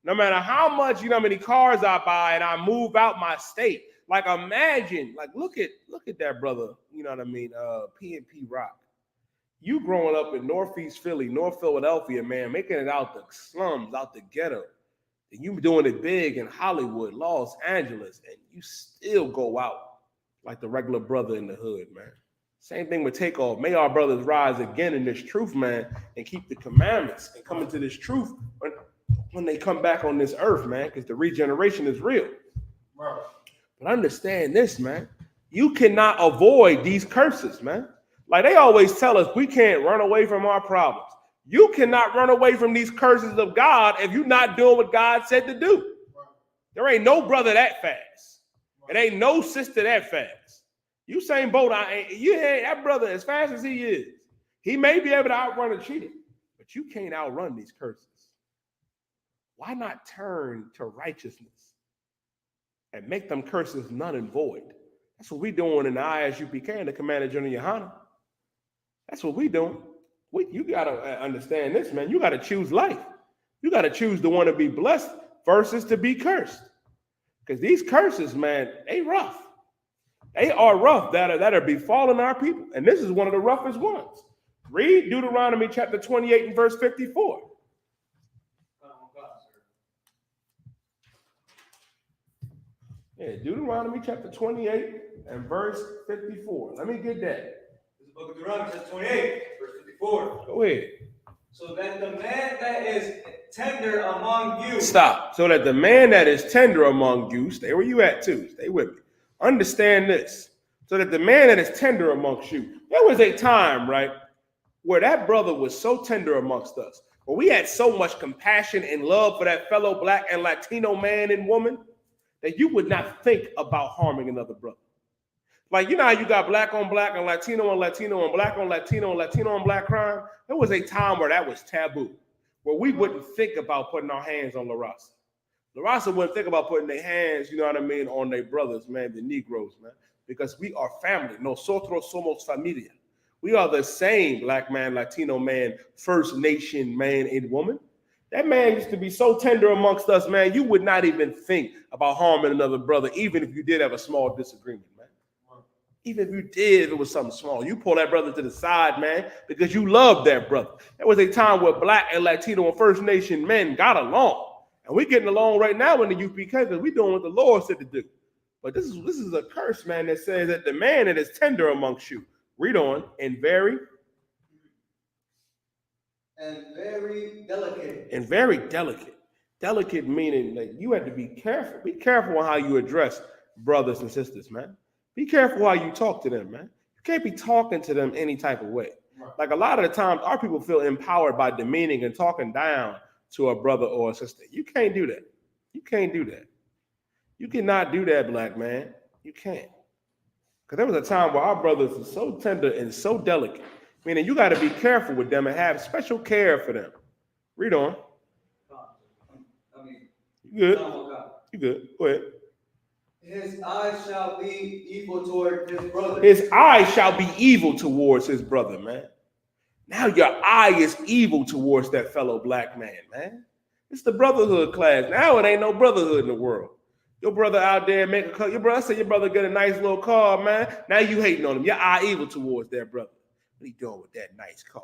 no matter how much, how many cars I buy and I move out my state. Like imagine, like look at that brother, you know what I mean? P&P Rock. You growing up in Northeast Philly, North Philadelphia, man, making it out the slums, out the ghetto. And you doing it big in Hollywood, Los Angeles, and you still go out like the regular brother in the hood, man. Same thing with Takeoff. May our brothers rise again in this truth, man, and keep the commandments and come into this truth when they come back on this earth, man, because the regeneration is real. Right. But understand this, man. You cannot avoid these curses, man. Like they always tell us, we can't run away from our problems. You cannot run away from these curses of God if you're not doing what God said to do. Right. There ain't no brother that fast. It ain't no sister that fast. Usain Bolt, that brother as fast as he is, he may be able to outrun a cheetah, but you can't outrun these curses. Why not turn to righteousness and make them curses none and void? That's what we're doing in the I.S.U.P.K and the Commander General Yohanna. That's what we're doing. You got to understand this, man. You got to choose life. You got to choose the one to be blessed versus to be cursed. Because these curses, man, they rough. They are rough that are befalling our people. And this is one of the roughest ones. Read Deuteronomy chapter 28 and verse 54. Yeah, Deuteronomy chapter 28 and verse 54. Let me get that. This is the book of Deuteronomy, chapter 28, verse 54. Go ahead. So that the man that is tender among you. Stop. So that the man that is tender among you, stay where you at too. Stay with me. Understand this. So that the man that is tender amongst you. There was a time, right, where that brother was so tender amongst us. Where we had so much compassion and love for that fellow black and Latino man and woman that you would not think about harming another brother. Like, you know how you got black on black and Latino and Latino and black on Latino and Latino on black crime? There was a time where that was taboo, where we wouldn't think about putting our hands on La Raza. La Raza wouldn't think about putting their hands, you know what I mean, on their brothers, man, the Negroes, man, because we are family. Nosotros somos familia. We are the same black man, Latino man, First Nation man and woman. That man used to be so tender amongst us, man, you would not even think about harming another brother, even if you did have a small disagreement, man. Even if you did, if it was something small, you pull that brother to the side, man, because you love that brother. There was a time where black and Latino and First Nation men got along. And we're getting along right now in the UPK because we're doing what the Lord said to do. But this is a curse, man, that says that the man that is tender amongst you, read on, and very delicate. And very delicate. Delicate meaning that you have to be careful. Be careful on how you address brothers and sisters, man. Be careful how you talk to them, man. You can't be talking to them any type of way. Right. Like a lot of the times, our people feel empowered by demeaning and talking down to a brother or a sister. You can't do that. You can't do that. You cannot do that, black man. You can't. Because there was a time where our brothers were so tender and so delicate. Meaning you got to be careful with them and have special care for them. Read on. You good? You good. Go ahead. His eyes shall be evil toward his brother. His eyes shall be evil towards his brother, man. Now your eye is evil towards that fellow black man, man. It's the brotherhood class. Now it ain't no brotherhood in the world. Your brother out there make a car. Your brother get a nice little car, man. Now you hating on him. Your eye evil towards that brother. What he doing with that nice car?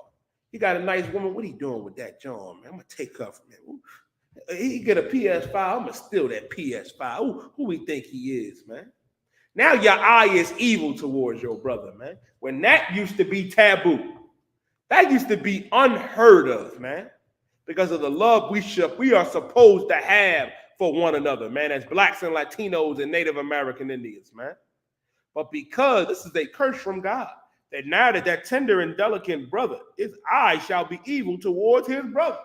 He got a nice woman. What he doing with that John, man? I'm gonna take her from him. He get a PS5. I'm gonna steal that PS5. Who we think he is, man? Now your eye is evil towards your brother, man. When that used to be taboo, that used to be unheard of, man. Because of the love we are supposed to have for one another, man, as blacks and Latinos and Native American Indians, man. But because this is a curse from God, that now that tender and delicate brother, his eye shall be evil towards his brother.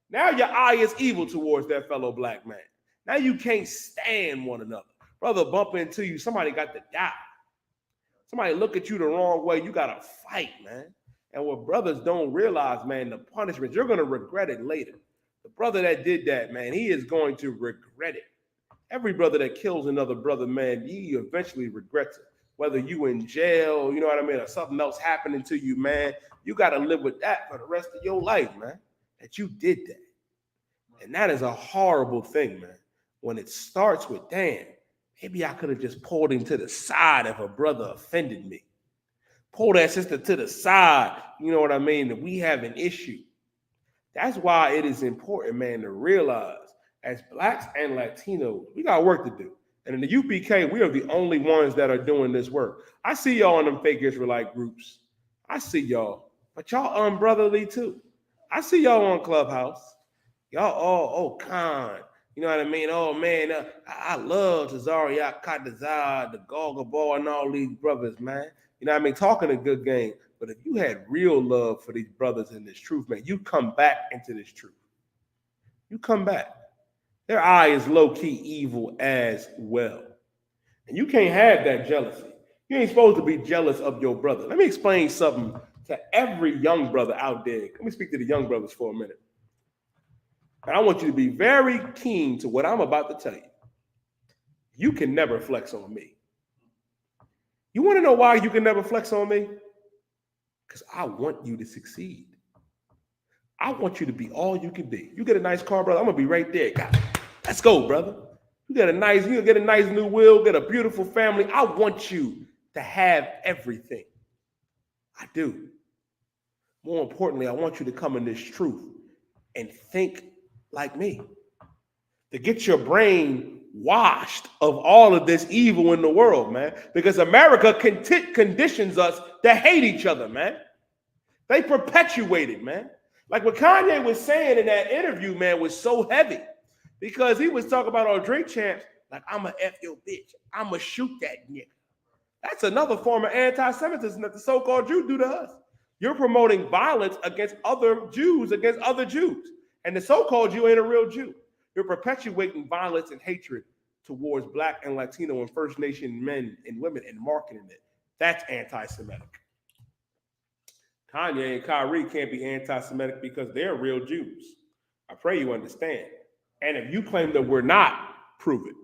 Now your eye is evil towards that fellow black man. Now you can't stand one another. Brother bump into you, somebody got to die. Somebody look at you the wrong way, you got to fight, man. And what brothers don't realize, man, the punishment, you're going to regret it later. The brother that did that, man, he is going to regret it. Every brother that kills another brother, man, he eventually regrets it. Whether you in jail, you know what I mean, or something else happening to you, man, you got to live with that for the rest of your life, man, that you did that. And that is a horrible thing, man. When it starts with, damn, maybe I could have just pulled him to the side if a brother offended me. Pull that sister to the side, you know what I mean, that we have an issue. That's why it is important, man, to realize as blacks and Latinos, we got work to do. And in the U.P.K, we are the only ones that are doing this work. I see y'all in them fake Israelite groups. I see y'all, but y'all unbrotherly too. I see y'all on Clubhouse. Y'all all kind. You know what I mean? Oh man, I love I.S.U.P.K, the Gogaball, and all these brothers, man. You know what I mean? Talking a good game. But if you had real love for these brothers in this truth, man, you come back into this truth. You come back. Their eye is low-key evil as well. And you can't have that jealousy. You ain't supposed to be jealous of your brother. Let me explain something to every young brother out there. Let me speak to the young brothers for a minute. And I want you to be very keen to what I'm about to tell you. You can never flex on me. You want to know why you can never flex on me? Because I want you to succeed. I want you to be all you can be. You get a nice car, brother, I'm gonna be right there. God, let's go, brother. You get a nice new wheel, get a beautiful family. I want you to have everything. I do. More importantly, I want you to come in this truth and think like me. To get your brain washed of all of this evil in the world, man. Because America conditions us to hate each other, man. They perpetuate it, man. Like what Kanye was saying in that interview, man, was so heavy. Because he was talking about on Drink Champs, like, I'ma F your bitch. I'ma shoot that nigga. That's another form of anti-Semitism that the so-called Jews do to us. You're promoting violence against other Jews, And the so-called Jew ain't a real Jew. You're perpetuating violence and hatred towards Black and Latino and First Nation men and women and marketing it. That's anti-Semitic. Kanye and Kyrie can't be anti-Semitic because they're real Jews. I pray you understand. And if you claim that we're not, prove it.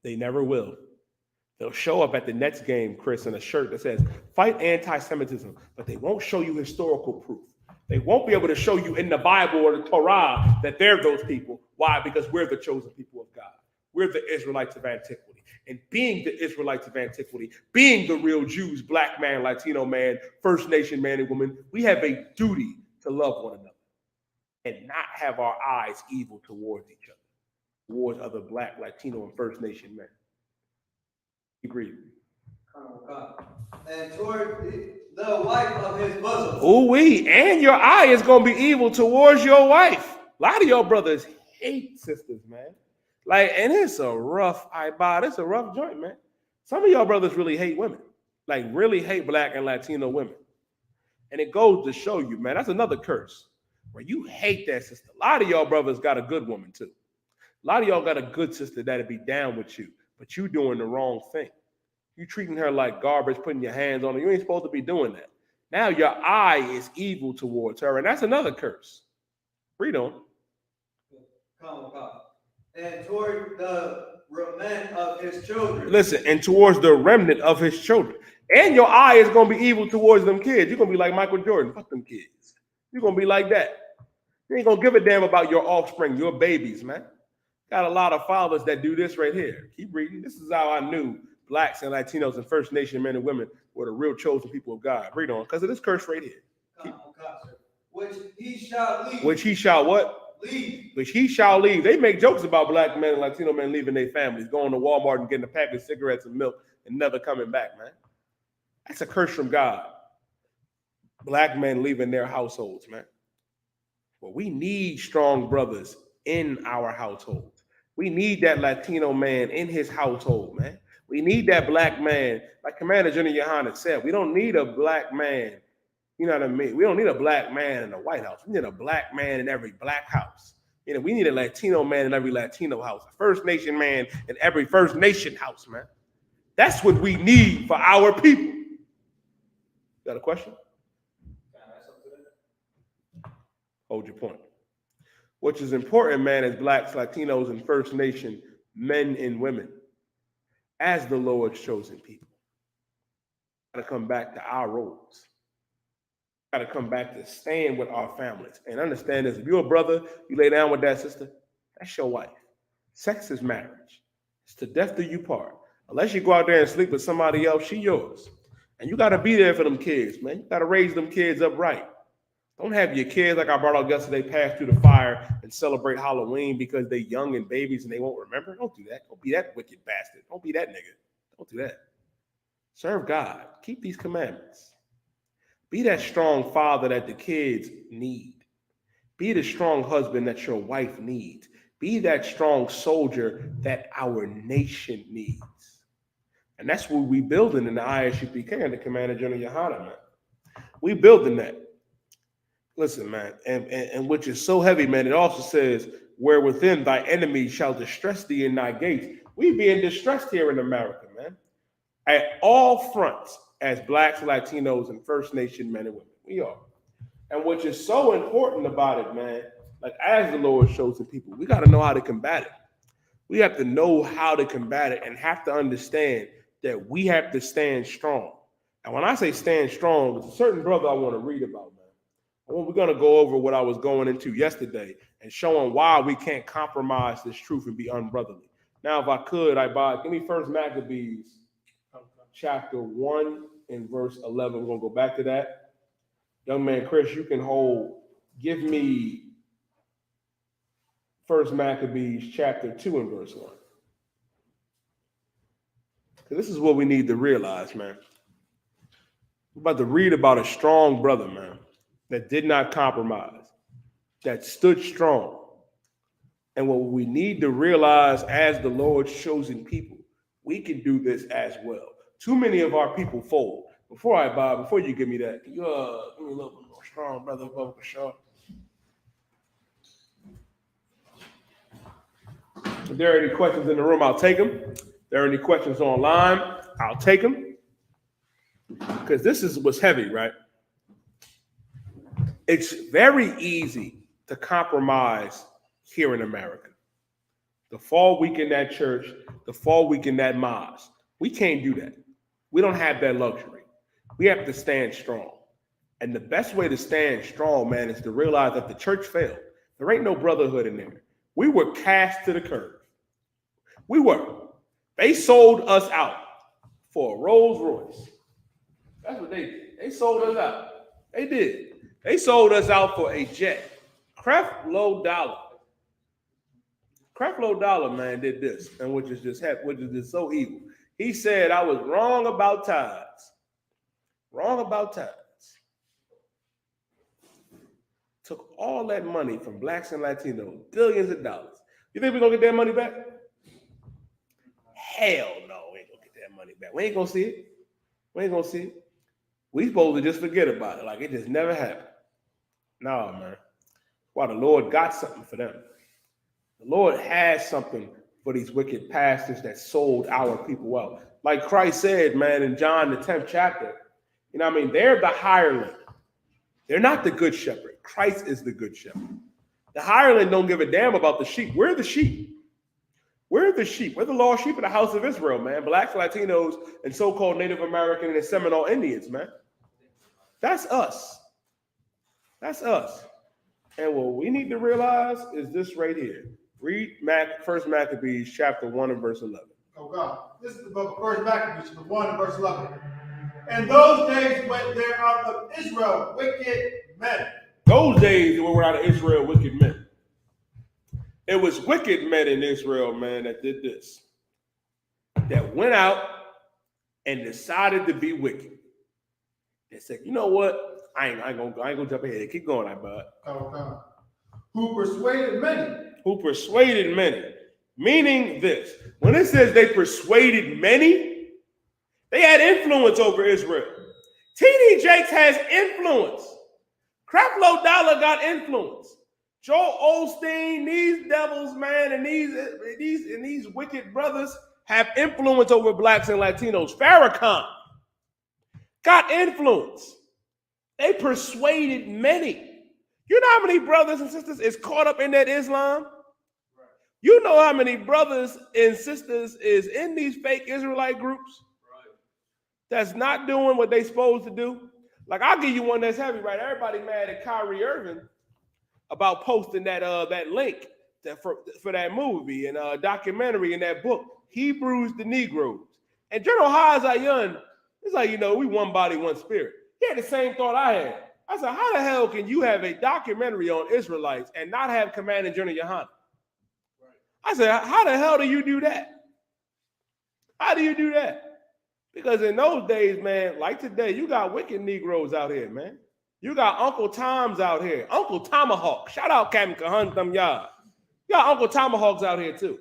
They never will. They'll show up at the Nets game, Chris, in a shirt that says, fight anti-Semitism, but they won't show you historical proof. They won't be able to show you in the Bible or the Torah that they're those people. Why? Because we're the chosen people of God. We're the Israelites of antiquity. And being the Israelites of antiquity, being the real Jews, Black man, Latino man, First Nation man and woman, we have a duty to love one another and not have our eyes evil towards each other, towards other Black, Latino, and First Nation men. Agree. And toward the wife of his bosom. Ooh-wee, and your eye is going to be evil towards your wife. A lot of your brothers hate sisters, man. Like, and it's a rough it's a rough joint, man. Some of y'all brothers really hate women. Like, really hate Black and Latino women. And it goes to show you, man, that's another curse. Where you hate that sister. A lot of y'all brothers got a good woman, too. A lot of y'all got a good sister that'll be down with you, but you doing the wrong thing. You treating her like garbage, putting your hands on her. You ain't supposed to be doing that. Now your eye is evil towards her, and that's another curse. Read on. And toward the remnant of his children. Listen, and towards the remnant of his children. And your eye is going to be evil towards them kids. You're going to be like Michael Jordan. Fuck them kids. You're going to be like that. You ain't going to give a damn about your offspring, your babies, man. Got a lot of fathers that do this right here. Keep reading. This is how I knew Blacks and Latinos and First Nation men and women were the real chosen people of God. Read on, because of this curse right here. Which he shall leave. Which he shall what? Leave. Which he shall leave. They make jokes about Black men and Latino men leaving their families, going to Walmart and getting a pack of cigarettes and milk and never coming back, man. That's a curse from God. Black men leaving their households, man. Well, we need strong brothers in our households. We need that Latino man in his household, man. We need that Black man, like Commander GEN.YAHANNA said, we don't need a Black man, you know what I mean? We don't need a Black man in the White House. We need a Black man in every Black house. You know, we need a Latino man in every Latino house, a First Nation man in every First Nation house, man. That's what we need for our people. Got a question? Hold your point. Which is important, man, as blacks, Latinos, and First Nation men and women, as the Lord's chosen people. Got to come back to our roles. Got to come back to stand with our families. And understand this, if you're a brother, you lay down with that sister, that's your wife. Sex is marriage. It's to death do you part. Unless you go out there and sleep with somebody else, she yours. And you got to be there for them kids, man. You got to raise them kids up right. Don't have your kids, like I brought up yesterday, pass through the fire and celebrate Halloween because they're young and babies and they won't remember. Don't do that. Don't be that wicked bastard. Don't be that nigga. Don't do that. Serve God. Keep these commandments. Be that strong father that the kids need. Be the strong husband that your wife needs. Be that strong soldier that our nation needs. And that's what we building in the I.S.U.P.K and the Commander General Yohanna, man. We building that. Listen, man, and which is so heavy, man. It also says, where within thy enemies shall distress thee in thy gates. We being distressed here in America, man. At all fronts, as blacks, Latinos, and First Nation men and women. We are. And which is so important about it, man, like as the Lord shows the people, we got to know how to combat it. We have to know how to combat it and have to understand that we have to stand strong. And when I say stand strong, there's a certain brother I want to read about, man. We're going to go over what I was going into yesterday and showing why we can't compromise this truth and be unbrotherly. Now, if I could, give me First Maccabees chapter 1 and verse 11. We're going to go back to that. Young man Chris, you can give me First Maccabees chapter 2 and verse 1. Because this is what we need to realize, man. We're about to read about a strong brother, man, that did not compromise, that stood strong. And what we need to realize as the Lord's chosen people, we can do this as well. Too many of our people fold. Before you give me that, can you give me a little bit more strong, brother, for sure. If there are any questions in the room, I'll take them. If there are any questions online, I'll take them. Because this is what's heavy, right? It's very easy to compromise here in America. The fall week in that church, the fall week in that mosque. We can't do that. We don't have that luxury. We have to stand strong. And the best way to stand strong, man, is to realize that the church failed. There ain't no brotherhood in there. We were cast to the curb. We were. They sold us out for a Rolls Royce. That's what they did. They sold us out. They did. They sold us out for a jet. Creflo Dollar, man, did this, and which is just so evil. He said I was wrong about tithes. Wrong about tithes. Took all that money from blacks and Latinos, billions of dollars. You think we're gonna get that money back? Hell no, we ain't gonna get that money back. We ain't gonna see it. We ain't gonna see it. We supposed to just forget about it, like it just never happened. No, man. Why the Lord got something for them. The Lord has something for these wicked pastors that sold our people out. Like Christ said, man, in John the 10th chapter, you know what I mean? They're the hireling. They're not the good shepherd. Christ is the good shepherd. The hireling don't give a damn about the sheep. We're the sheep. We're the sheep. We're the lost sheep of the house of Israel, man. Blacks, Latinos, and so-called Native American and Seminole Indians, man. That's us. That's us. And what we need to realize is this right here. Read First Maccabees chapter 1 and verse 11. Oh God. This is the book of First Maccabees, chapter 1 and verse 11. In those days went there out of Israel wicked men. Those days there were out of Israel wicked men. It was wicked men in Israel, man, that did this. That went out and decided to be wicked. They said, you know what? I ain't gonna jump ahead. Keep going, bud. Oh God. Who persuaded many. Who persuaded many. Meaning this. When it says they persuaded many, they had influence over Israel. T.D. Jakes has influence. Creflo Dollar got influence. Joel Osteen, these devils, man, and these wicked brothers have influence over blacks and Latinos. Farrakhan got influence. They persuaded many. You know how many brothers and sisters is caught up in that Islam? You know how many brothers and sisters is in these fake Israelite groups that's not doing what they supposed to do? Like, I'll give you one that's heavy, right? Everybody mad at Kyrie Irving about posting that link for that movie and documentary in that book, Hebrews the Negroes. And General Hazayan, it's like, we one body, one spirit. He had the same thought I had. I said, how the hell can you have a documentary on Israelites and not have Commander General Yohanna? I said, how the hell do you do that? How do you do that? Because in those days, man, like today, you got wicked Negroes out here, man. You got Uncle Toms out here. Uncle Tomahawk. Shout out Captain Kahan Thum Yah. You got Uncle Tomahawks out here too.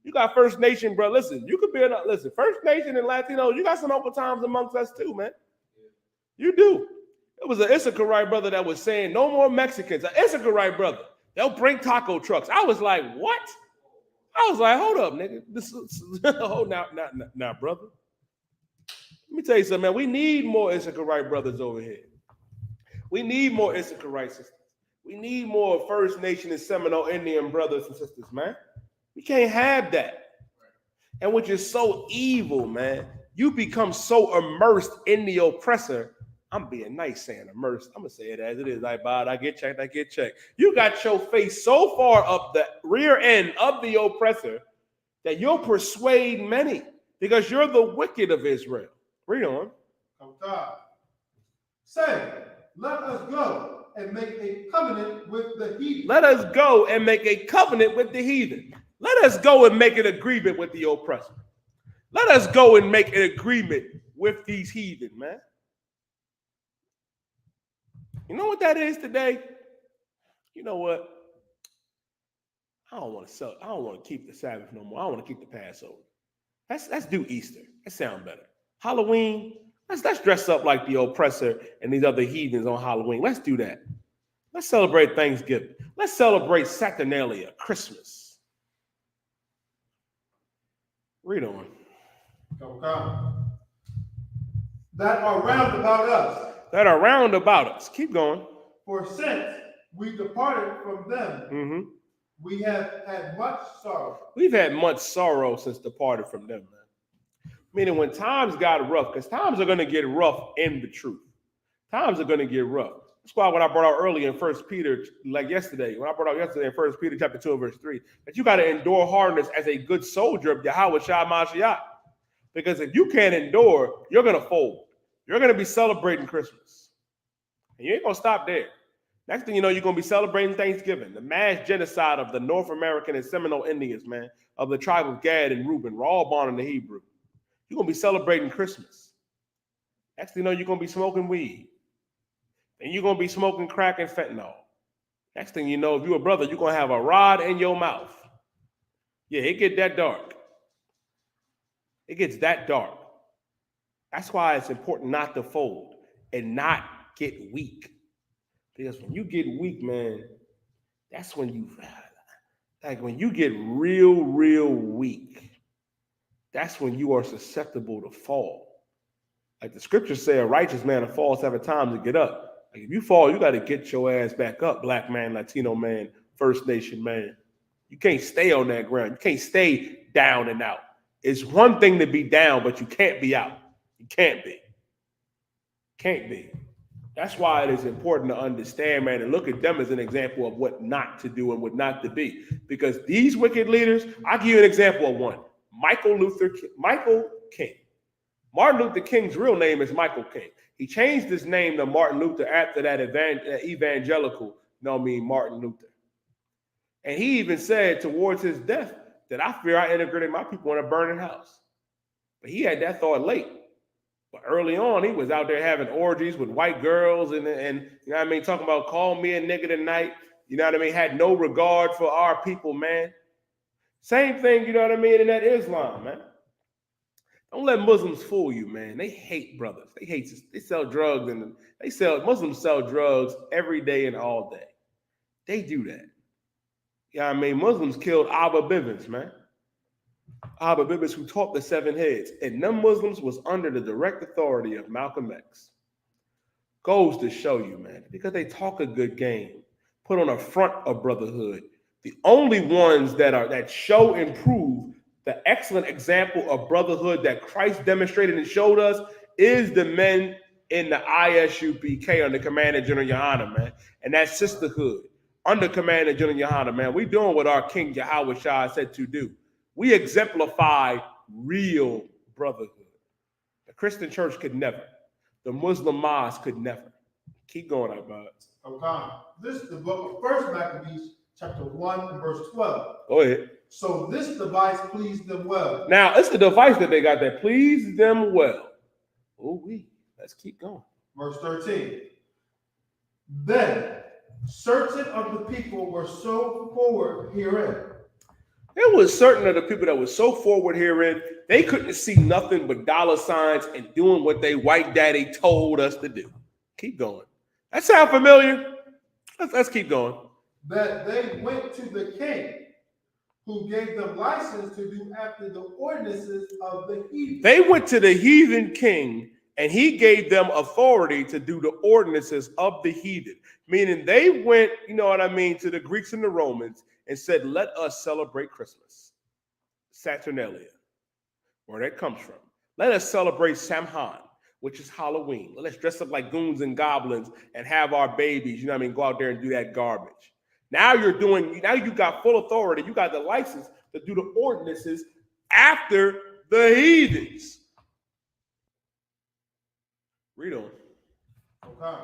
You got First Nation, bro. Listen, you could be First Nation and Latino, you got some Uncle Toms amongst us too, man. You do. It was an Issakarite brother that was saying, no more Mexicans. An Issakarite brother. They'll bring taco trucks. I was like, what? I was like, hold up, nigga. Now, brother. Let me tell you something, man. We need more Issakarite brothers over here. We need more Issakarite sisters. We need more First Nation and Seminole Indian brothers and sisters, man. We can't have that. And which is so evil, man. You become so immersed in the oppressor. I'm being nice saying immersed. I'm going to say it as it is. I get checked. You got your face so far up the rear end of the oppressor that you'll persuade many because you're the wicked of Israel. Read on. Say, let us go and make a covenant with the heathen. Let us go and make a covenant with the heathen. Let us go and make an agreement with the oppressor. Let us go and make an agreement with these heathen, man. You know what that is today? You know what? I don't want to keep the Sabbath no more. I don't want to keep the Passover. Let's do Easter. That sounds better. Halloween. Let's dress up like the oppressor and these other heathens on Halloween. Let's do that. Let's celebrate Thanksgiving. Let's celebrate Saturnalia, Christmas. Read on. That are round about us. That are round about us. Keep going. For since we departed from them, we have had much sorrow. We've had much sorrow since departed from them, man. Meaning when times got rough, because times are going to get rough in the truth. Times are going to get rough. That's why when I brought out earlier in 1 Peter, like yesterday, in 1 Peter chapter 2 and verse 3, that you got to endure hardness as a good soldier of Yahweh Shah Mashiach. Because if you can't endure, you're going to fold. You're going to be celebrating Christmas. And you ain't going to stop there. Next thing you know, you're going to be celebrating Thanksgiving, the mass genocide of the North American and Seminole Indians, man, of the tribe of Gad and Reuben. We're all born in the Hebrew. You're going to be celebrating Christmas. Next thing you know, you're going to be smoking weed. And you're going to be smoking crack and fentanyl. Next thing you know, if you're a brother, you're going to have a rod in your mouth. Yeah, it gets that dark. It gets that dark. That's why it's important not to fold and not get weak. Because when you get weak, man, that's when when you get real weak, that's when you are susceptible to fall. Like the scriptures say, a righteous man will fall 7 times to get up. Like if you fall, you got to get your ass back up, black man, Latino man, First Nation man. You can't stay on that ground. You can't stay down and out. It's one thing to be down, but you can't be out. You can't be. Can't be. That's why it is important to understand, man, and look at them as an example of what not to do and what not to be. Because these wicked leaders, I'll give you an example of one. Michael King. Martin Luther King's real name is Michael King. He changed his name to Martin Luther after that evangelical, Martin Luther. And he even said towards his death that I fear I integrated my people in a burning house. But he had that thought late. But early on, he was out there having orgies with white girls and you know what I mean, talking about call me a nigga tonight. You know what I mean? Had no regard for our people, man. Same thing, you know what I mean, in that Islam, man. Don't let Muslims fool you, man. They hate brothers. They sell drugs and Muslims sell drugs every day and all day. They do that. You know what I mean? Muslims killed Abba Bivens, man. Abba Bivens, who taught the 7 heads. And them Muslims was under the direct authority of Malcolm X. Goes to show you, man, because they talk a good game. put on a front of brotherhood. The only ones that show and prove the excellent example of brotherhood that Christ demonstrated and showed us is the men in the I.S.U.P.K under command of General Yohanna, man. And that sisterhood under command of General Yohanna, man. We doing what our King Yahweh Shah said to do. We exemplify real brotherhood. The Christian church could never. The Muslim mosque could never. Keep going, Abad. Okay. This is the book of 1 Maccabees, chapter 1 and verse 12. Go ahead. So this device pleased them well. Now, it's the device that they got that pleased them well. Oh, let's keep going. Verse 13. Then certain of the people were so forward herein. There was certain of the people that were so forward herein, they couldn't see nothing but dollar signs and doing what they white daddy told us to do. Keep going. That sound familiar? Let's keep going. That they went to the king, who gave them license to do after the ordinances of the heathen. They went to the heathen king, and he gave them authority to do the ordinances of the heathen. Meaning they went, you know what I mean, to the Greeks and the Romans and said, let us celebrate Christmas. Saturnalia, where that comes from. Let us celebrate Samhain, which is Halloween. Let's dress up like goons and goblins and have our babies, you know what I mean, go out there and do that garbage. Now you got full authority. You got the license to do the ordinances after the heathens. Read on. Okay.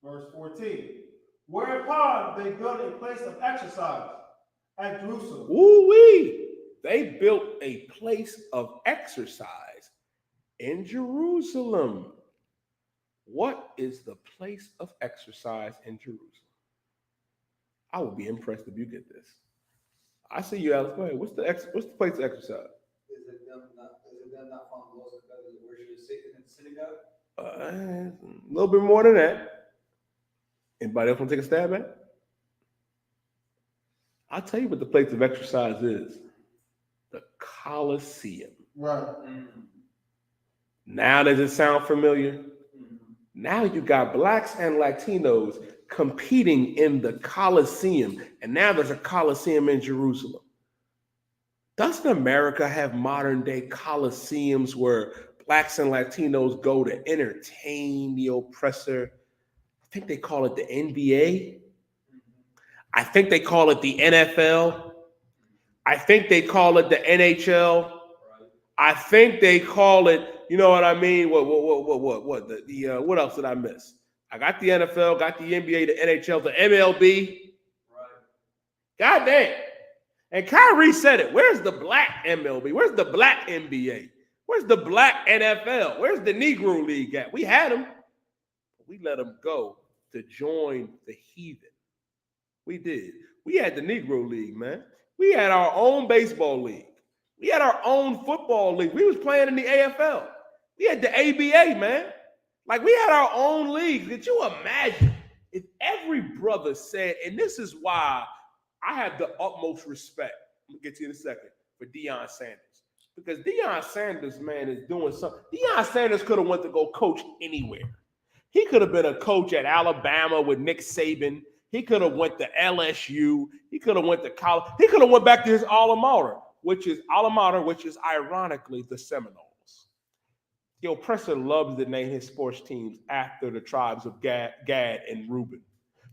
Verse 14. Whereupon they built a place of exercise at Jerusalem. Woo-wee. They built a place of exercise in Jerusalem. What is the place of exercise in Jerusalem? I would be impressed if you get this. I see you, Alex. Go ahead. What's the place of exercise? Is it them not following the laws of God that worship Satan in the synagogue? A little bit more than that. Anybody else want to take a stab at it? I'll tell you what the place of exercise is. The Colosseum. Right. Mm-hmm. Now does it sound familiar? Mm-hmm. Now you got blacks and Latinos competing in the Colosseum. And now there's a Colosseum in Jerusalem. Doesn't America have modern day Colosseums where blacks and Latinos go to entertain the oppressor? I think they call it the NBA. I think they call it the NFL. I think they call it the NHL. I think they call it, you know what I mean? What else did I miss? I got the NFL, got the NBA, the NHL, the MLB. Right. God damn. And Kyrie said it. Where's the black MLB? Where's the black NBA? Where's the black NFL? Where's the Negro League at? We had them. We let them go to join the heathen. We did. We had the Negro League, man. We had our own baseball league. We had our own football league. We was playing in the AFL. We had the ABA, man. Like, we had our own league. Could you imagine if every brother said, and this is why I have the utmost respect, I'm going to get to you in a second, for Deion Sanders. Because Deion Sanders, man, is doing something. Deion Sanders could have went to go coach anywhere. He could have been a coach at Alabama with Nick Saban. He could have went to LSU. He could have went to college. He could have went back to his alma mater, which is ironically the Seminoles. The oppressor loves to name his sports teams after the tribes of Gad and Reuben.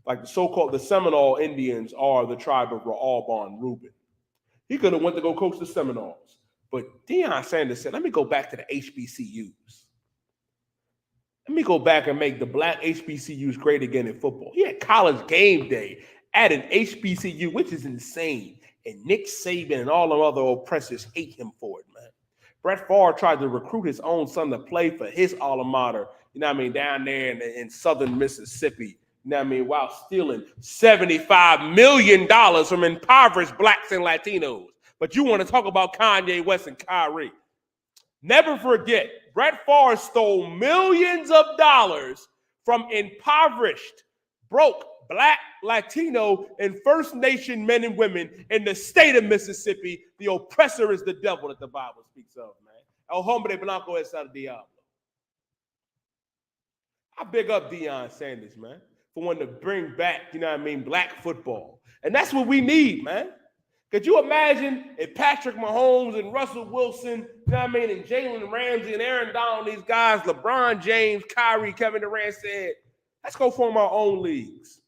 Like the Seminole Indians are the tribe of Rehoboam and Reuben. He could have went to go coach the Seminoles. But Deion Sanders said, let me go back to the HBCUs. Let me go back and make the black HBCUs great again in football. He had College Game Day at an HBCU, which is insane. And Nick Saban and all the other oppressors hate him for it, man. Brett Favre tried to recruit his own son to play for his alma mater, you know what I mean, down there in southern Mississippi, you know what I mean, while stealing $75 million from impoverished blacks and Latinos. But you want to talk about Kanye West and Kyrie. Never forget, Brett Favre stole millions of dollars from impoverished, broke, black, Latino, and First Nation men and women in the state of Mississippi. The oppressor is the devil that the Bible speaks of, man. El hombre blanco es el diablo. I big up Deion Sanders, man, for one to bring back, you know what I mean, black football. And that's what we need, man. Could you imagine if Patrick Mahomes and Russell Wilson, you know what I mean, and Jalen Ramsey and Aaron Donald, these guys, LeBron James, Kyrie, Kevin Durant said, let's go form our own leagues.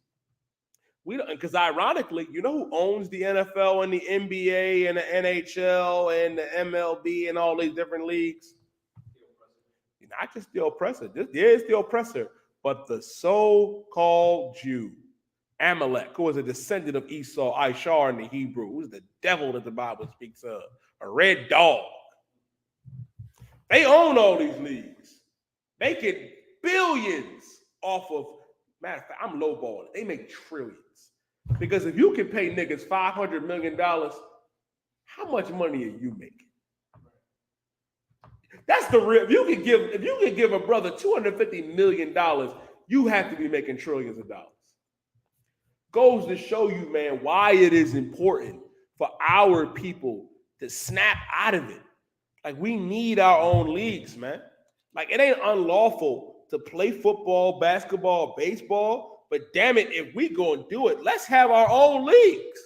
We don't, because ironically, you know who owns the NFL and the NBA and the NHL and the MLB and all these different leagues? Not just the oppressor. This is the oppressor, but the so-called Jew, Amalek, who was a descendant of Esau, Ishar in the Hebrew, who's the devil that the Bible speaks of, a red dog. They own all these leagues. They get billions off of, matter of fact, I'm lowballing. They make trillions. Because if you can pay niggas $500 million, how much money are you making? That's the real. If you could give a brother $250 million, you have to be making trillions of dollars. Goes to show you, man, why it is important for our people to snap out of it. Like, we need our own leagues, man. Like, it ain't unlawful to play football, basketball, baseball, but damn it, if we gonna do it, let's have our own leagues.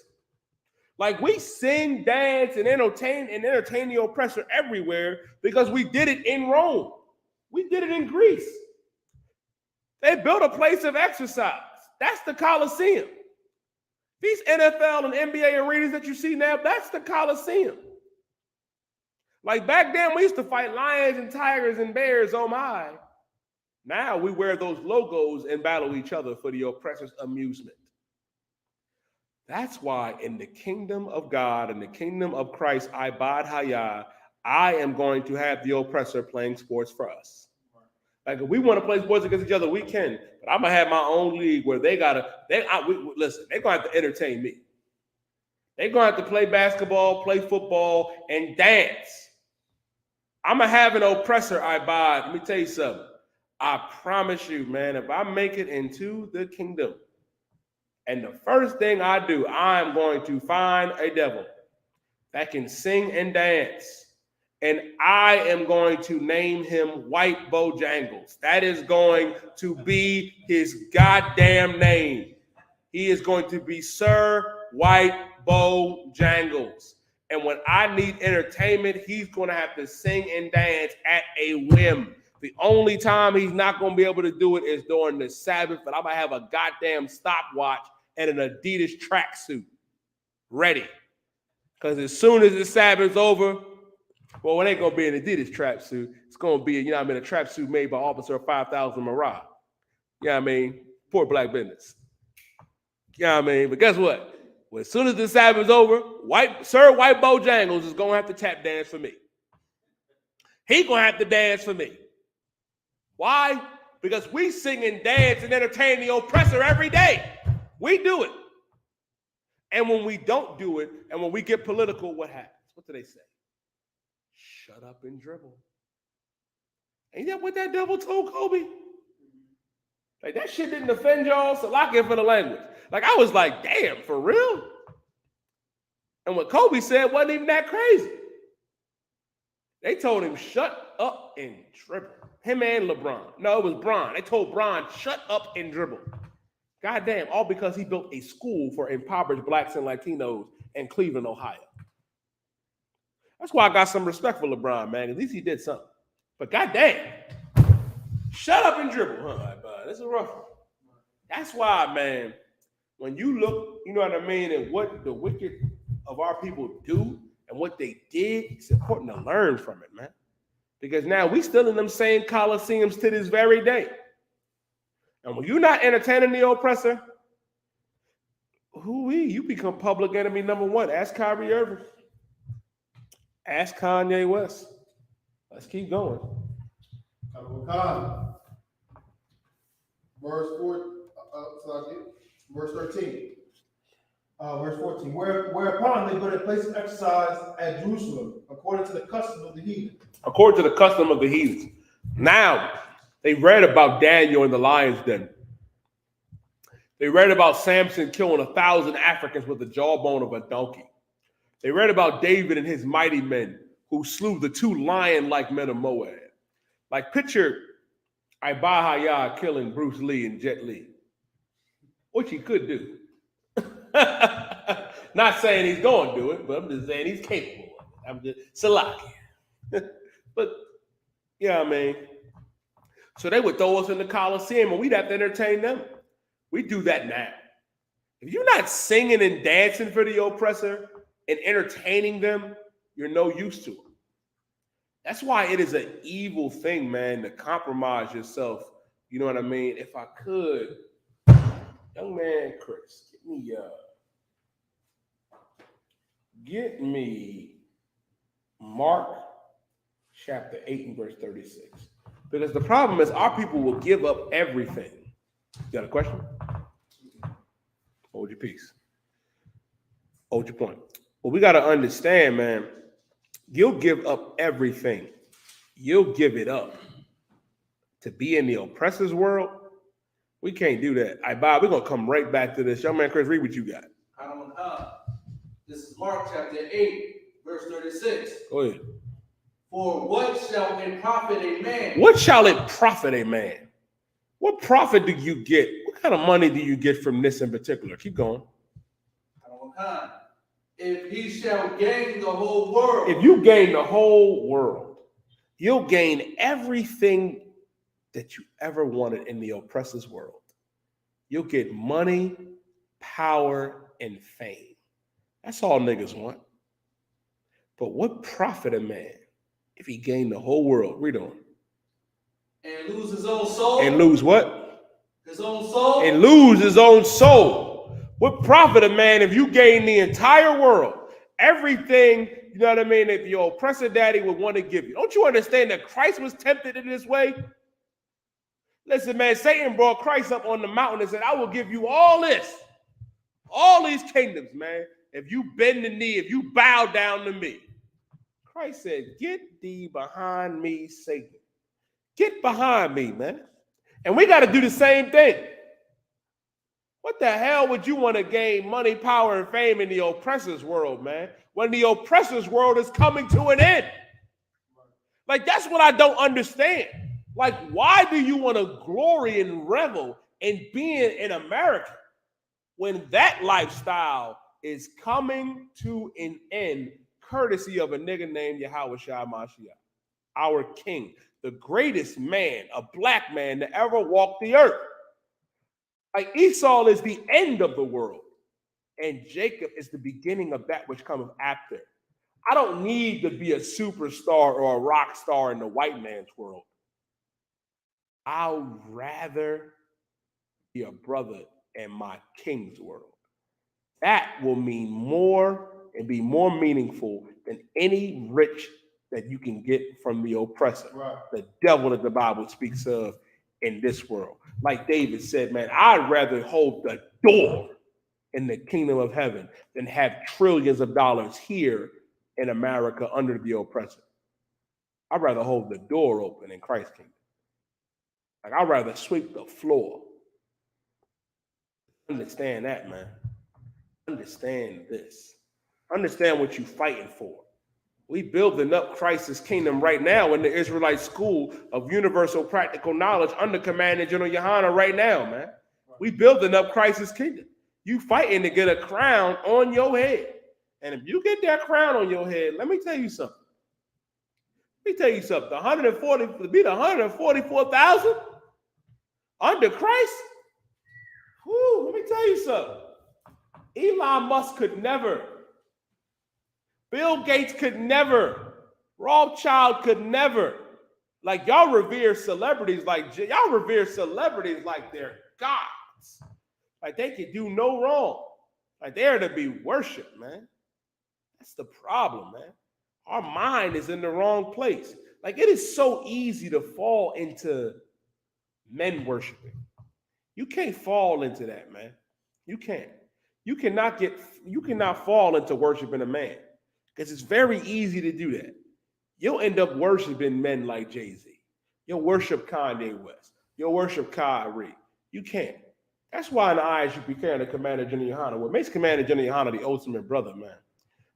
Like, we sing, dance, and entertain the oppressor everywhere because we did it in Rome. We did it in Greece. They built a place of exercise. That's the Colosseum. These NFL and NBA arenas that you see now, that's the Colosseum. Like, back then, we used to fight lions and tigers and bears, oh my. Now we wear those logos and battle each other for the oppressor's amusement. That's why in the kingdom of God, in the kingdom of Christ, Ibad Hayah, I am going to have the oppressor playing sports for us. Like, if we want to play sports against each other, we can. But I'm going to have my own league where they're going to have to entertain me. They're going to have to play basketball, play football, and dance. I'm going to have an oppressor, Ibad. Let me tell you something. I promise you, man, if I make it into the kingdom, and the first thing I do, I'm going to find a devil that can sing and dance. And I am going to name him White Bojangles. That is going to be his goddamn name. He is going to be Sir White Bojangles. And when I need entertainment, he's going to have to sing and dance at a whim. The only time he's not going to be able to do it is during the Sabbath, but I'm going to have a goddamn stopwatch and an Adidas tracksuit ready. Because as soon as the Sabbath's over, well, it ain't going to be an Adidas tracksuit. It's going to be, you know what I mean, a tracksuit made by Officer 5000 Marah. You know what I mean? Poor black business. You know what I mean? But guess what? Well, as soon as the Sabbath's over, Sir White Bojangles is going to have to tap dance for me. He going to have to dance for me. Why? Because we sing and dance and entertain the oppressor every day. We do it. And when we don't do it, and when we get political, what happens? What do they say? Shut up and dribble. Ain't that what that devil told Kobe? Like, that shit didn't offend y'all, so lock in for the language. Like, I was like, damn, for real? And what Kobe said wasn't even that crazy. They told him, shut up and dribble. Him and LeBron. No, it was Bron. They told Bron, shut up and dribble. Goddamn, all because he built a school for impoverished blacks and Latinos in Cleveland, Ohio. That's why I got some respect for LeBron, man. At least he did something. But goddamn, shut up and dribble. Huh, this is a rough one. That's why, man, when you look, you know what I mean, and what the wicked of our people do and what they did, it's important to learn from it, man. Because now we still in them same coliseums to this very day. And when you're not entertaining the oppressor, you become public enemy number one. Ask Kyrie Irving. Ask Kanye West. Let's keep going. Verse 13. Verse 14. Whereupon they go to a place of exercise at Jerusalem, according to the custom of the heathen. According to the custom of the heathen. Now, they read about Daniel in the lion's den. They read about Samson killing 1,000 Africans with the jawbone of a donkey. They read about David and his mighty men who slew the 2 lion-like men of Moab. Like, picture Ibahaya killing Bruce Lee and Jet Li. which he could do. Not saying he's going to do it, but I'm just saying he's capable of it. I'm just Salaki. But yeah, I mean, so they would throw us in the Coliseum and we'd have to entertain them. We do that now. If you're not singing and dancing for the oppressor and entertaining them, you're no use to them. That's why it is an evil thing, man, to compromise yourself. You know what I mean? If I could, young man Chris, get me Mark chapter 8 and verse 36. Because the problem is our people will give up everything. You got a question? Hold your peace. Hold your point. Well, we got to understand, man, you'll give up everything. You'll give it up to be in the oppressor's world. We can't do that. All right, Bob, we're going to come right back to this. Young man Chris, read what you got. This is Mark chapter 8, verse 36. Go ahead. For what shall it profit a man? What shall it profit a man? What profit do you get? What kind of money do you get from this in particular? Keep going. If he shall gain the whole world. If you gain the whole world, you'll gain everything that you ever wanted in the oppressor's world. You'll get money, power, and fame. That's all niggas want. But what profit a man if he gained the whole world? Read on. And lose his own soul. And lose what? His own soul. And lose his own soul. What profit a man if you gain the entire world? Everything, you know what I mean, that your oppressor daddy would want to give you. Don't you understand that Christ was tempted in this way? Listen, man, Satan brought Christ up on the mountain and said, I will give you all this, all these kingdoms, man. If you bend the knee, if you bow down to me. Christ said, get thee behind me, Satan. Get behind me, man. And we got to do the same thing. What the hell would you want to gain money, power, and fame in the oppressor's world, man? When the oppressor's world is coming to an end. Like, that's what I don't understand. Like, why do you want to glory and revel in being an American when that lifestyle is coming to an end, courtesy of a nigga named Yahawashi Mashiach, our king, the greatest man, a black man to ever walk the earth. Like, Esau is the end of the world, and Jacob is the beginning of that which cometh after. I don't need to be a superstar or a rock star in the white man's world. I'll rather be a brother in my king's world. That will mean more and be more meaningful than any rich that you can get from the oppressor, right, the devil that the Bible speaks of in this world. Like David said, man, I'd rather hold the door in the kingdom of heaven than have trillions of dollars here in America under the oppressor. I'd rather hold the door open in Christ's kingdom. Like, I'd rather sweep the floor. Understand that, man. Understand this. Understand what you're fighting for. We building up Christ's kingdom right now in the Israelite school of universal practical knowledge under Commander General Yahanna right now, man. We building up Christ's kingdom. You fighting to get a crown on your head. And if you get that crown on your head, let me tell you something. Let me tell you something. 140 to be the 144,000 under Christ. Whoo, let me tell you something. Elon Musk could never. Bill Gates could never. Rothschild could never. Like, y'all revere celebrities like they're gods. Like, they could do no wrong. Like, they're to be worshiped, man. That's the problem, man. Our mind is in the wrong place. Like, it is so easy to fall into men worshiping. You can't fall into that, man. You can't. You cannot fall into worshiping a man. Because it's very easy to do that. You'll end up worshiping men like Jay-Z. You'll worship Kanye West. You'll worship Kyrie. You can't. That's why in the I.S.U.P.K. and the Commander General Yahanna, what makes Commander General Yahanna the ultimate brother, man.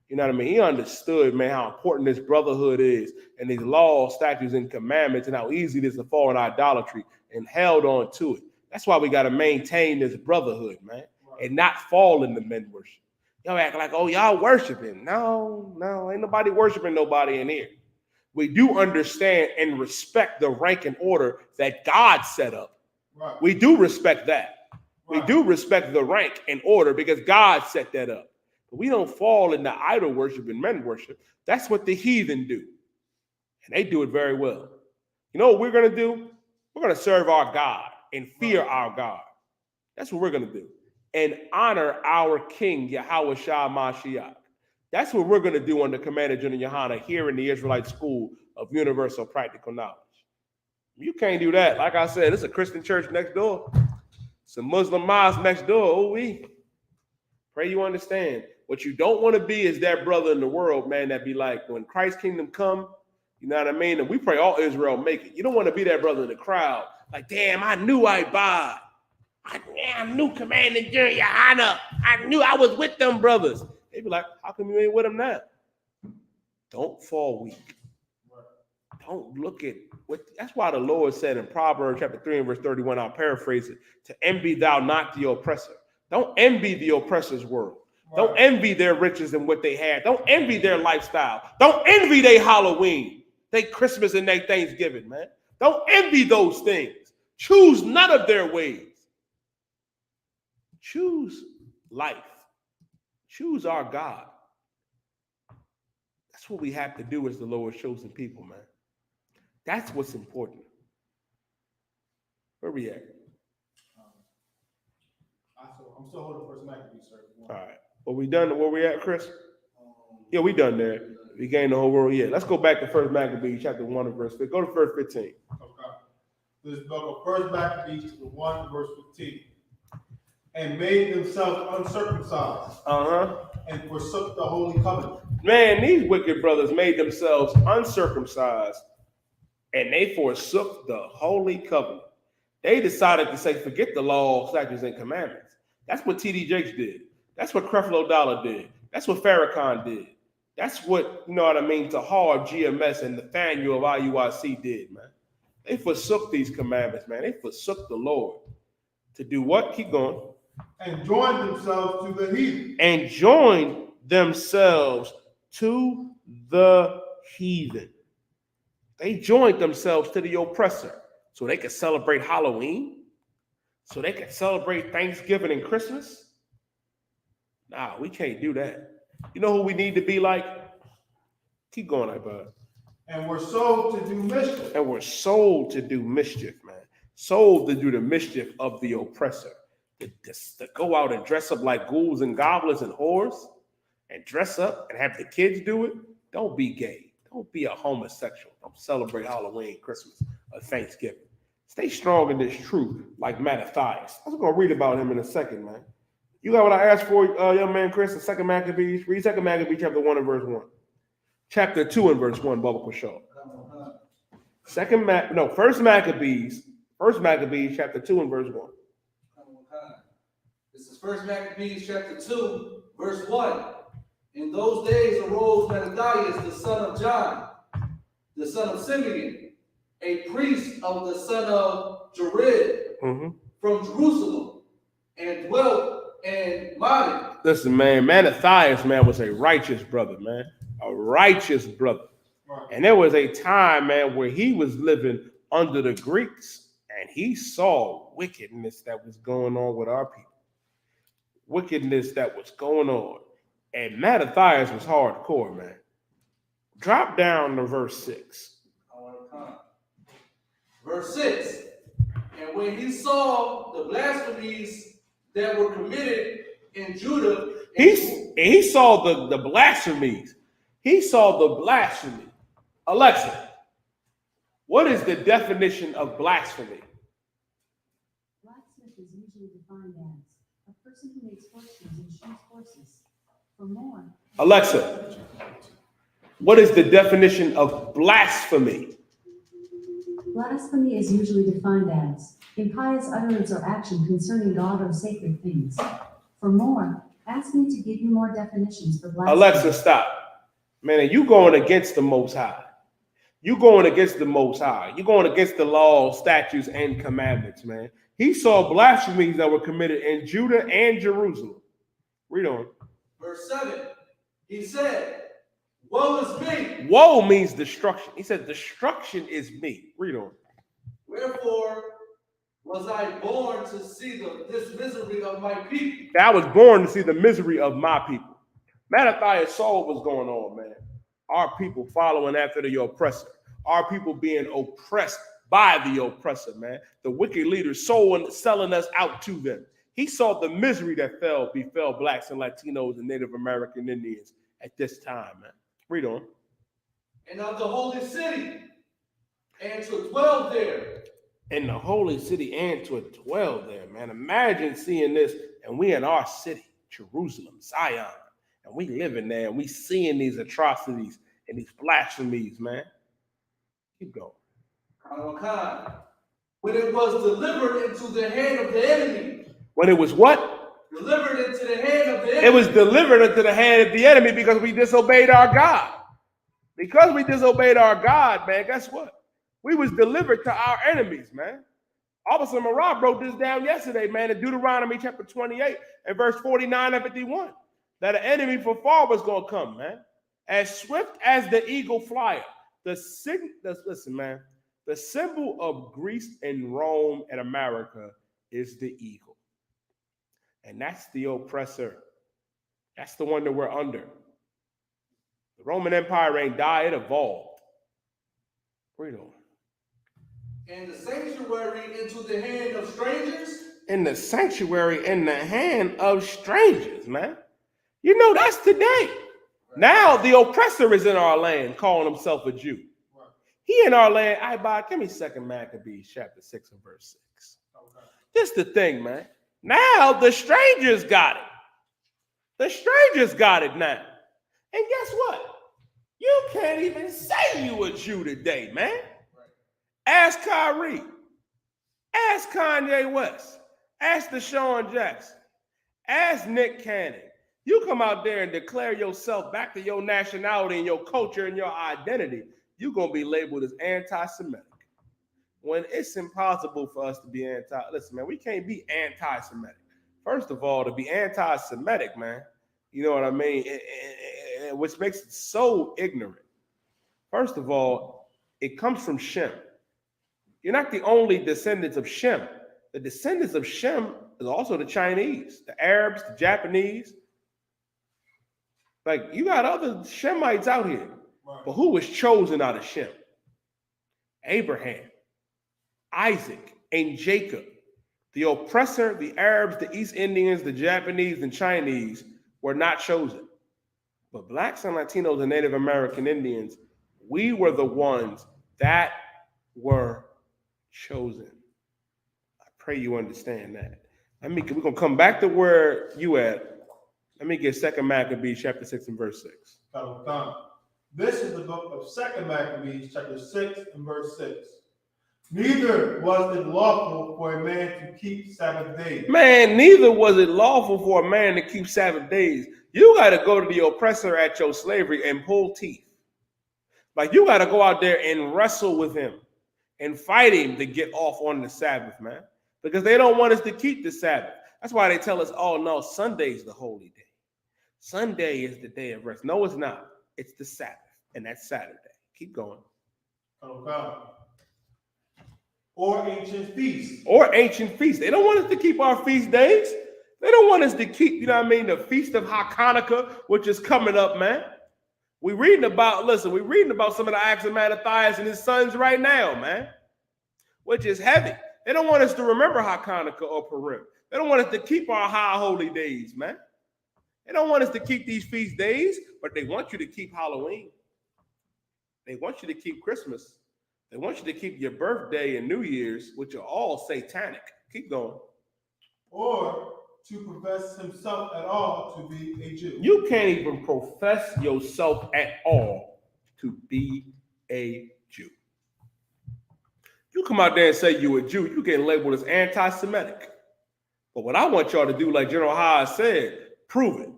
You know what I mean? He understood, man, how important this brotherhood is and these laws, statutes, and commandments and how easy it is to fall in idolatry and held on to it. That's why we got to maintain this brotherhood, man, and not fall into men worship. Y'all act like, oh, y'all worshiping. No, ain't nobody worshiping nobody in here. We do understand and respect the rank and order that God set up. Right. We do respect that. Right. We do respect the rank and order because God set that up. But we don't fall into idol worship and men worship. That's what the heathen do. And they do it very well. You know what we're going to do? We're going to serve our God and fear our God. That's what we're going to do. And honor our King, Yahweh Shah Mashiach. That's what we're going to do under Commander General Yohanna here in the Israelite School of Universal Practical Knowledge. You can't do that. Like I said, it's a Christian church next door. It's a Muslim mosque next door. Oh, we pray you understand. What you don't want to be is that brother in the world, man, that be like, when Christ's kingdom come, you know what I mean? And we pray all Israel make it. You don't want to be that brother in the crowd. Like, damn, I knew I bought. I knew Commander General Yohanna. I knew I was with them brothers. They be like, how come you ain't with them now? Don't fall weak. Don't look at what. That's why the Lord said in Proverbs chapter 3 and verse 31, I'll paraphrase it, to envy thou not the oppressor. Don't envy the oppressor's world. Right. Don't envy their riches and what they had. Don't envy their lifestyle. Don't envy their Halloween, their Christmas and their Thanksgiving, man. Don't envy those things. Choose none of their ways. Choose life. Choose our God. That's what we have to do as the Lord's chosen people, man. That's what's important. Where we at? I'm still holding First Maccabees, sir. All right. Well, we done where we at, Chris? Yeah, we done there. We gained the whole world. Yeah, let's go back to First Maccabees, chapter 1 and verse 15. Go to verse 15. Okay. This book of First Maccabees, chapter 1 and verse 15. And made themselves uncircumcised. And forsook the holy covenant. Man, these wicked brothers made themselves uncircumcised, and they forsook the holy covenant. They decided to say, forget the law, statutes, and commandments. That's what T.D. Jakes did. That's what Creflo Dollar did. That's what Farrakhan did. That's what, you know what I mean, Tahar of GMS and Nathaniel of IUIC did, man. They forsook these commandments, man. They forsook the Lord. To do what? Keep going. And joined themselves to the heathen. And joined themselves to the heathen. They joined themselves to the oppressor so they could celebrate Halloween, so they could celebrate Thanksgiving and Christmas. Nah, we can't do that. You know who we need to be like? Keep going, iBud. And we're sold to do mischief. And we're sold to do mischief, man. Sold to do the mischief of the oppressor. To go out and dress up like ghouls and goblins and whores and dress up and have the kids do it. Don't be gay. Don't be a homosexual. Don't celebrate Halloween, Christmas, or Thanksgiving. Stay strong in this truth like Mattathias. I was going to read about him in a second, man. You got what I asked for, young man Chris, the second Maccabees. Read second Maccabees chapter 1 and verse 1. Chapter 2 and verse 1, Bubba Kashaw. First Maccabees chapter 2 and verse 1. This is First Maccabees chapter 2, verse 1. In those days arose Mattathias, the son of John, the son of Simeon, a priest of the son of Jared, from Jerusalem, and dwelt in Madan. Listen, man, Mattathias, man, was a righteous brother, man. A righteous brother. Right. And there was a time, man, where he was living under the Greeks, and he saw wickedness that was going on with our people. Wickedness that was going on. And Mattathias was hardcore, man. Drop down to verse 6. Verse 6. And when he saw the blasphemies that were committed in Judah, he saw the blasphemies. He saw the blasphemy. Alexa, what is the definition of blasphemy? Blacksmith is usually defined as a person who makes horseshoes and shoots horses. For more. Alexa, what is the definition of blasphemy? Blasphemy is usually defined as impious utterance or action concerning God or sacred things. For more, ask me to give you more definitions for blasphemy. Alexa, stop. Man, you going against the Most High. You going against the Most High. You're going against the law, statutes, and commandments, man. He saw blasphemies that were committed in Judah and Jerusalem. Read on. Verse 7. He said, woe is me. Woe means destruction. He said, destruction is me. Read on. Wherefore was I born to see this misery of my people. I was born to see the misery of my people. Mattathias saw what was going on, man. Our people following after the oppressor. Our people being oppressed by the oppressor, man. The wicked leaders selling us out to them. He saw the misery that befell blacks and Latinos and Native American Indians at this time, man. Read on. And of the holy city, and to dwell there. In the holy city and to dwell there, man. Imagine seeing this, and we in our city, Jerusalem, Zion, and we living there, and we seeing these atrocities and these blasphemies, man. Keep going. When it was delivered into the hand of the enemy. When it was what? Delivered into the hand of the enemy. It was delivered into the hand of the enemy because we disobeyed our God. Because we disobeyed our God, man, guess what? We was delivered to our enemies, man. Officer Marab broke this down yesterday, man, in Deuteronomy chapter 28 and verse 49 and 51. That an enemy from far was going to come, man. As swift as the eagle flieth. Listen, man. The symbol of Greece and Rome and America is the eagle. And that's the oppressor. That's the one that we're under. The Roman Empire ain't died, it evolved. Read on. And the sanctuary into the hand of strangers. In the sanctuary in the hand of strangers, man. You know, that's today. Right. Now the oppressor is in our land calling himself a Jew. Right. He in our land. Give me 2 Maccabees chapter 6 and verse 6. Okay. This the thing, man. Now the strangers got it. The strangers got it now. And guess what? You can't even say you a Jew today, man. Right. Ask Kyrie. Ask Kanye West. Ask Deshaun Jackson. Ask Nick Cannon. You come out there and declare yourself back to your nationality and your culture and your identity, you're going to be labeled as anti-Semitic. When it's impossible for us to be listen, man, we can't be anti-Semitic. First of all, to be anti-Semitic, man, you know what I mean? Which makes it so ignorant. First of all, it comes from Shem. You're not the only descendants of Shem. The descendants of Shem is also the Chinese, the Arabs, the Japanese. Like, you got other Shemites out here. Right. But who was chosen out of Shem? Abraham, Isaac, and Jacob. The oppressor, the Arabs, the East Indians, the Japanese, and Chinese were not chosen. But blacks and Latinos and Native American Indians, we were the ones that were chosen. I pray you understand that. We're going to come back to where you at. Let me get 2 Maccabees chapter 6 and verse 6. This is the book of 2 Maccabees chapter 6 and verse 6. Neither was it lawful for a man to keep Sabbath days. Man, neither was it lawful for a man to keep Sabbath days. You got to go to the oppressor at your slavery and pull teeth. Like, you got to go out there and wrestle with him and fight him to get off on the Sabbath, man. Because they don't want us to keep the Sabbath. That's why they tell us, oh, no, Sunday's the holy day. Sunday is the day of rest. No, it's not. It's the Sabbath, and that's Saturday. Keep going. Okay. Or ancient feasts. Or ancient feasts. They don't want us to keep our feast days. They don't want us to keep, you know what I mean, the Feast of Hanukkah, which is coming up, man. We're reading about some of the acts of Mattathias and his sons right now, man, which is heavy. They don't want us to remember Hanukkah or Purim. They don't want us to keep our high holy days, man. They don't want us to keep these feast days, but they want you to keep Halloween. They want you to keep Christmas. They want you to keep your birthday and New Year's, which are all satanic. Keep going. Or to profess himself at all to be a Jew. You can't even profess yourself at all to be a Jew. You come out there and say you're a Jew, you get labeled as anti-Semitic. But what I want y'all to do, like General Hyde said, prove it.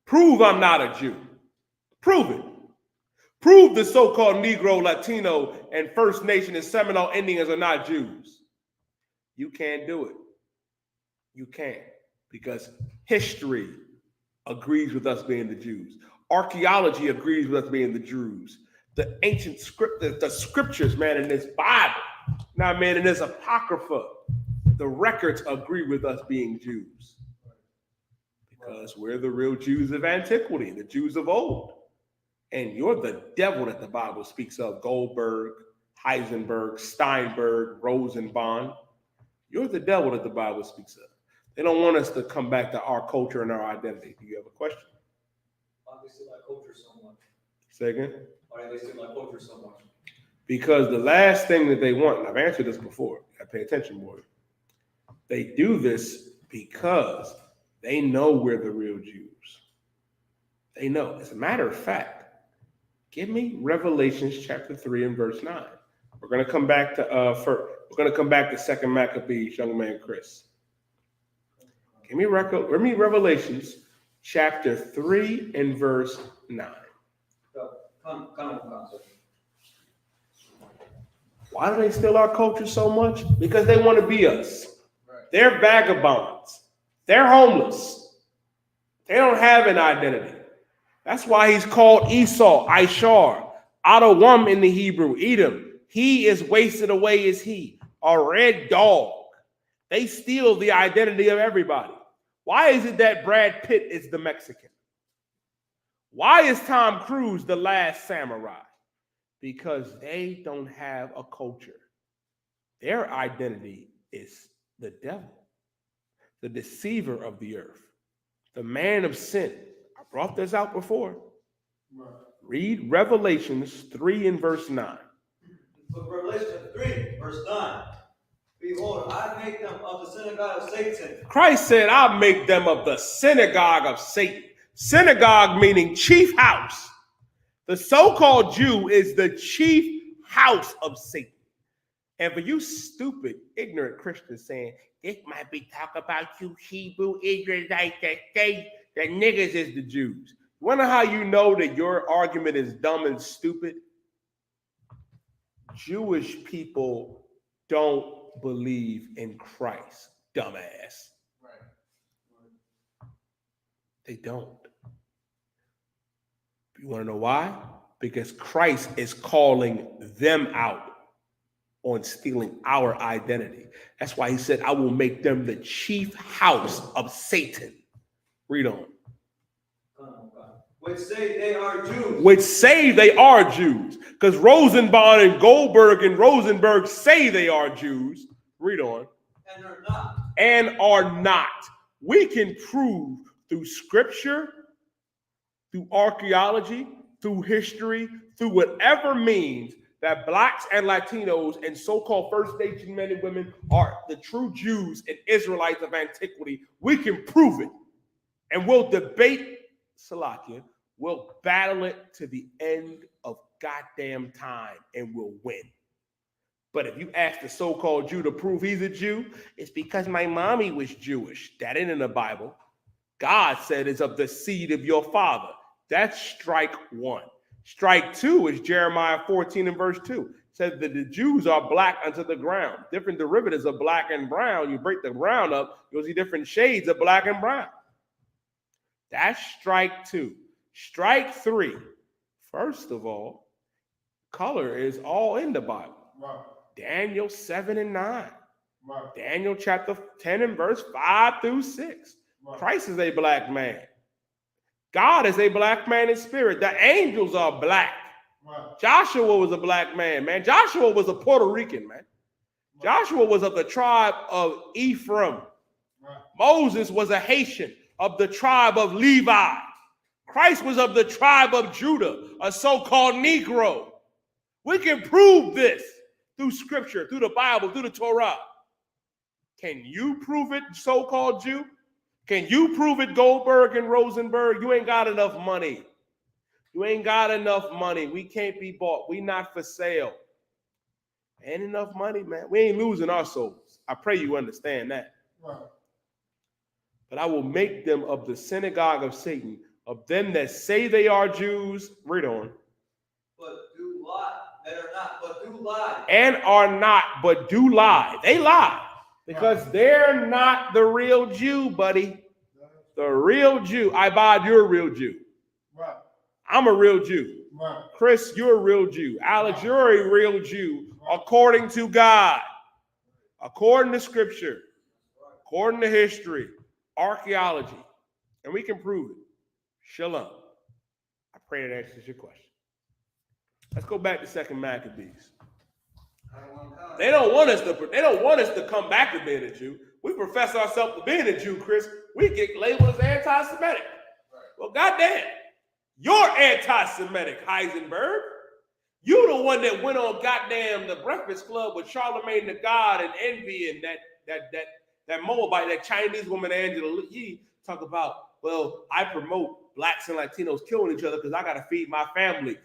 Prove I'm not a Jew. Prove it. Prove the so-called Negro, Latino, and First Nation and Seminole Indians are not Jews. You can't do it. You can't, because history agrees with us being the Jews. Archaeology agrees with us being the Jews. The ancient script, the scriptures, man, in this Bible, now, man, in this Apocrypha, the records agree with us being Jews. Because we're the real Jews of antiquity, the Jews of old. And you're the devil that the Bible speaks of. Goldberg, Heisenberg, Steinberg, Rosenbaum. You're the devil that the Bible speaks of. They don't want us to come back to our culture and our identity. Do you have a question? Why do they steal our culture so much? Say again? Why do they steal our culture so much? Because the last thing that they want, and I've answered this before, I pay attention more. They do this because they know we're the real Jews. They know. As a matter of fact, give me Revelations chapter 3 and verse 9. We're going to come back to we're going to come back to 2 Maccabees, young man Chris. Give me Revelations chapter 3 and verse 9. Come on. Why do they steal our culture so much? Because they want to be us. Right. They're vagabonds. They're homeless. They don't have an identity. That's why he's called Esau, Ishar, Adawam in the Hebrew, Edom. He is wasted away as he, a red dog. They steal the identity of everybody. Why is it that Brad Pitt is the Mexican? Why is Tom Cruise the last samurai? Because they don't have a culture. Their identity is the devil, the deceiver of the earth, the man of sin. I brought this out before. Right. Read Revelations 3 and verse 9. Book of Revelation 3, verse 9. Behold, I make them of the synagogue of Satan. Christ said, I'll make them of the synagogue of Satan. Synagogue meaning chief house. The so-called Jew is the chief house of Satan. And for you stupid, ignorant Christians saying, this might be talk about you Hebrew Israelites that say that niggas is the Jews. You wonder how you know that your argument is dumb and stupid? Jewish people don't believe in Christ, dumbass. Right. They don't. You want to know why? Because Christ is calling them out on stealing our identity. That's why he said, I will make them the chief house of Satan. Read on. Which say they are Jews. Which say they are Jews. Because Rosenbaum and Goldberg and Rosenberg say they are Jews. Read on. And are not. And are not. We can prove through scripture, through archaeology, through history, through whatever means that blacks and Latinos and so-called First Nation men and women are the true Jews and Israelites of antiquity. We can prove it. And we'll debate, Salakia, we'll battle it to the end of goddamn time and we'll win. But if you ask the so-called Jew to prove he's a Jew, it's because my mommy was Jewish. That ain't in the Bible. God said it's of the seed of your father. That's strike one. Strike two is Jeremiah 14 and verse 2. It says that the Jews are black unto the ground. Different derivatives of black and brown. You break the brown up, you'll see different shades of black and brown. That's strike two. Strike three. First of all, color is all in the Bible. Right. Daniel 7 and 9. Right. Daniel chapter 10 and verse 5 through 6. Right. Christ is a black man. God is a black man in spirit. The angels are black. Right. Joshua was a black man, man. Joshua was a Puerto Rican, man. Right. Joshua was of the tribe of Ephraim. Right. Moses was a Haitian of the tribe of Levi. Christ was of the tribe of Judah, a so-called Negro. We can prove this through scripture, through the Bible, through the Torah. Can you prove it, so-called Jew? Can you prove it, Goldberg and Rosenberg? You ain't got enough money. You ain't got enough money. We can't be bought. We not for sale. Ain't enough money, man. We ain't losing our souls. I pray you understand that. Right. But I will make them of the synagogue of Satan, of them that say they are Jews. Read on. But do lie. That are not, but do lie. And are not, but do lie. They lie. Because they're not the real Jew, buddy. The real Jew. Ibad, you're a real Jew. Right. I'm a real Jew. Right. Chris, you're a real Jew. Alex, you're a real Jew according to God, according to Scripture, according to history, archaeology, and we can prove it. Shalom. I pray that answers your question. Let's go back to 2 Maccabees. They don't want us to come back to being a Jew. We profess ourselves to being a Jew, Chris. We get labeled as anti-Semitic. Well, goddamn, you're anti-Semitic, Heisenberg. You the one that went on goddamn the Breakfast Club with Charlemagne the God and Envy and that Moabite, that Chinese woman Angela Yee talk about, well, I promote blacks and Latinos killing each other because I gotta feed my family.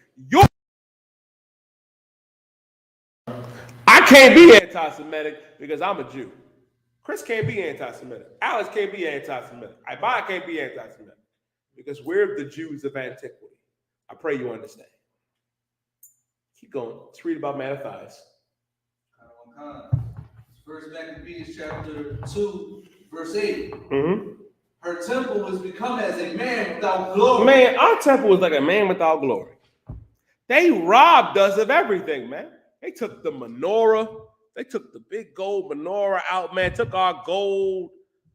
I can't be anti-Semitic because I'm a Jew. Chris can't be anti-Semitic. Alex can't be anti-Semitic. Ibad can't be anti-Semitic because we're the Jews of antiquity. I pray you understand. Keep going. Let's read about Mattathias. First Maccabees chapter 2, verse 8. Mm-hmm. Her temple was become as a man without glory. Man, our temple was like a man without glory. They robbed us of everything, man. They took the menorah. They took the big gold menorah out, man. Took our gold.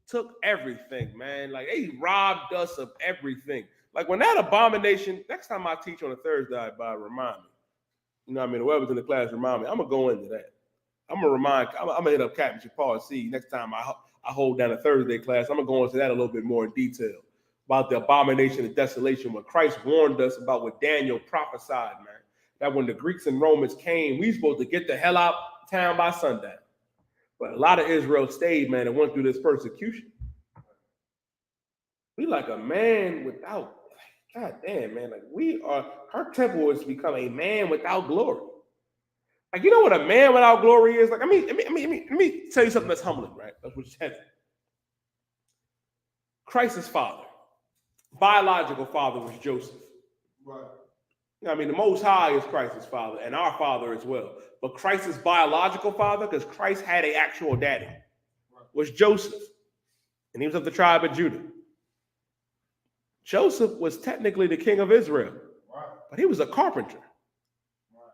Took everything, man. Like, they robbed us of everything. Like, when that abomination, next time I teach on a Thursday, remind me. You know what I mean? Whoever's in the class, remind me. I'm going to go into that. I'm going to hit up Captain Paul C next time I hold down a Thursday class. I'm going to go into that a little bit more in detail about the abomination of desolation, when Christ warned us about what Daniel prophesied, man. That when the Greeks and Romans came, we supposed to get the hell out of town by sundown. But a lot of Israel stayed, man, and went through this persecution. We like a man without, God damn, man. Like her temple has become a man without glory. Like, you know what a man without glory is? Like, let me tell you something that's humbling, right? That's what's heavy. Christ's father, biological father, was Joseph. Right. I mean, the Most High is Christ's father and our father as well. But Christ's biological father, because Christ had an actual daddy, was Joseph. And he was of the tribe of Judah. Joseph was technically the king of Israel, but he was a carpenter.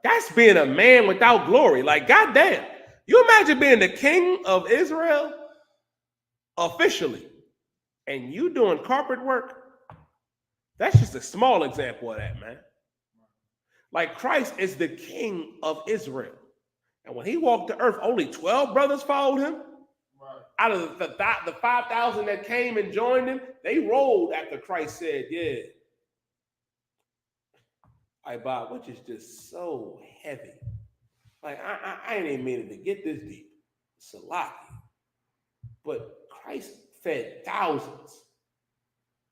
That's being a man without glory. Like, goddamn. You imagine being the king of Israel officially, and you doing carpet work? That's just a small example of that, man. Like, Christ is the king of Israel. And when he walked the earth, only 12 brothers followed him. Right. Out of the 5,000 that came and joined him, they rolled after Christ said, yeah. Bob, which is just so heavy. Like, I ain't even meaning to get this deep. Salaki. But Christ fed thousands.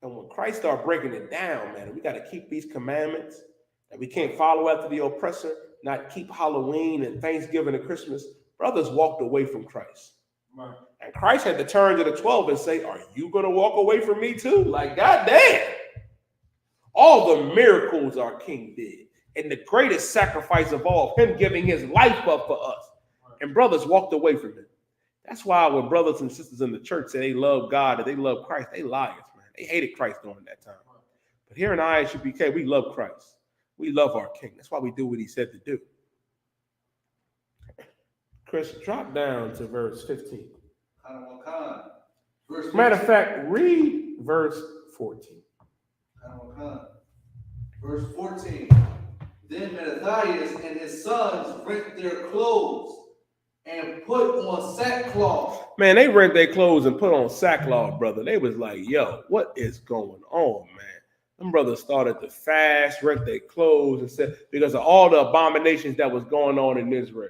And when Christ started breaking it down, man, we got to keep these commandments. And we can't follow after the oppressor, not keep Halloween and Thanksgiving and Christmas. Brothers walked away from Christ. Right. And Christ had to turn to the 12 and say, are you going to walk away from me too? Like, goddamn. All the miracles our king did. And the greatest sacrifice of all, him giving his life up for us. Right. And brothers walked away from him. That's why when brothers and sisters in the church say they love God and they love Christ, they liars, man. They hated Christ during that time. Right. But here in I.S.U.P.K, we love Christ. We love our king. That's why we do what he said to do. Chris, drop down to verse 15. Matter of fact, read verse 14. Verse 14. Then Mattathias and his sons rent their clothes and put on sackcloth. Man, they rent their clothes and put on sackcloth, brother. They was like, yo, what is going on, man? Them brothers started to fast, rent their clothes, and said, because of all the abominations that was going on in Israel.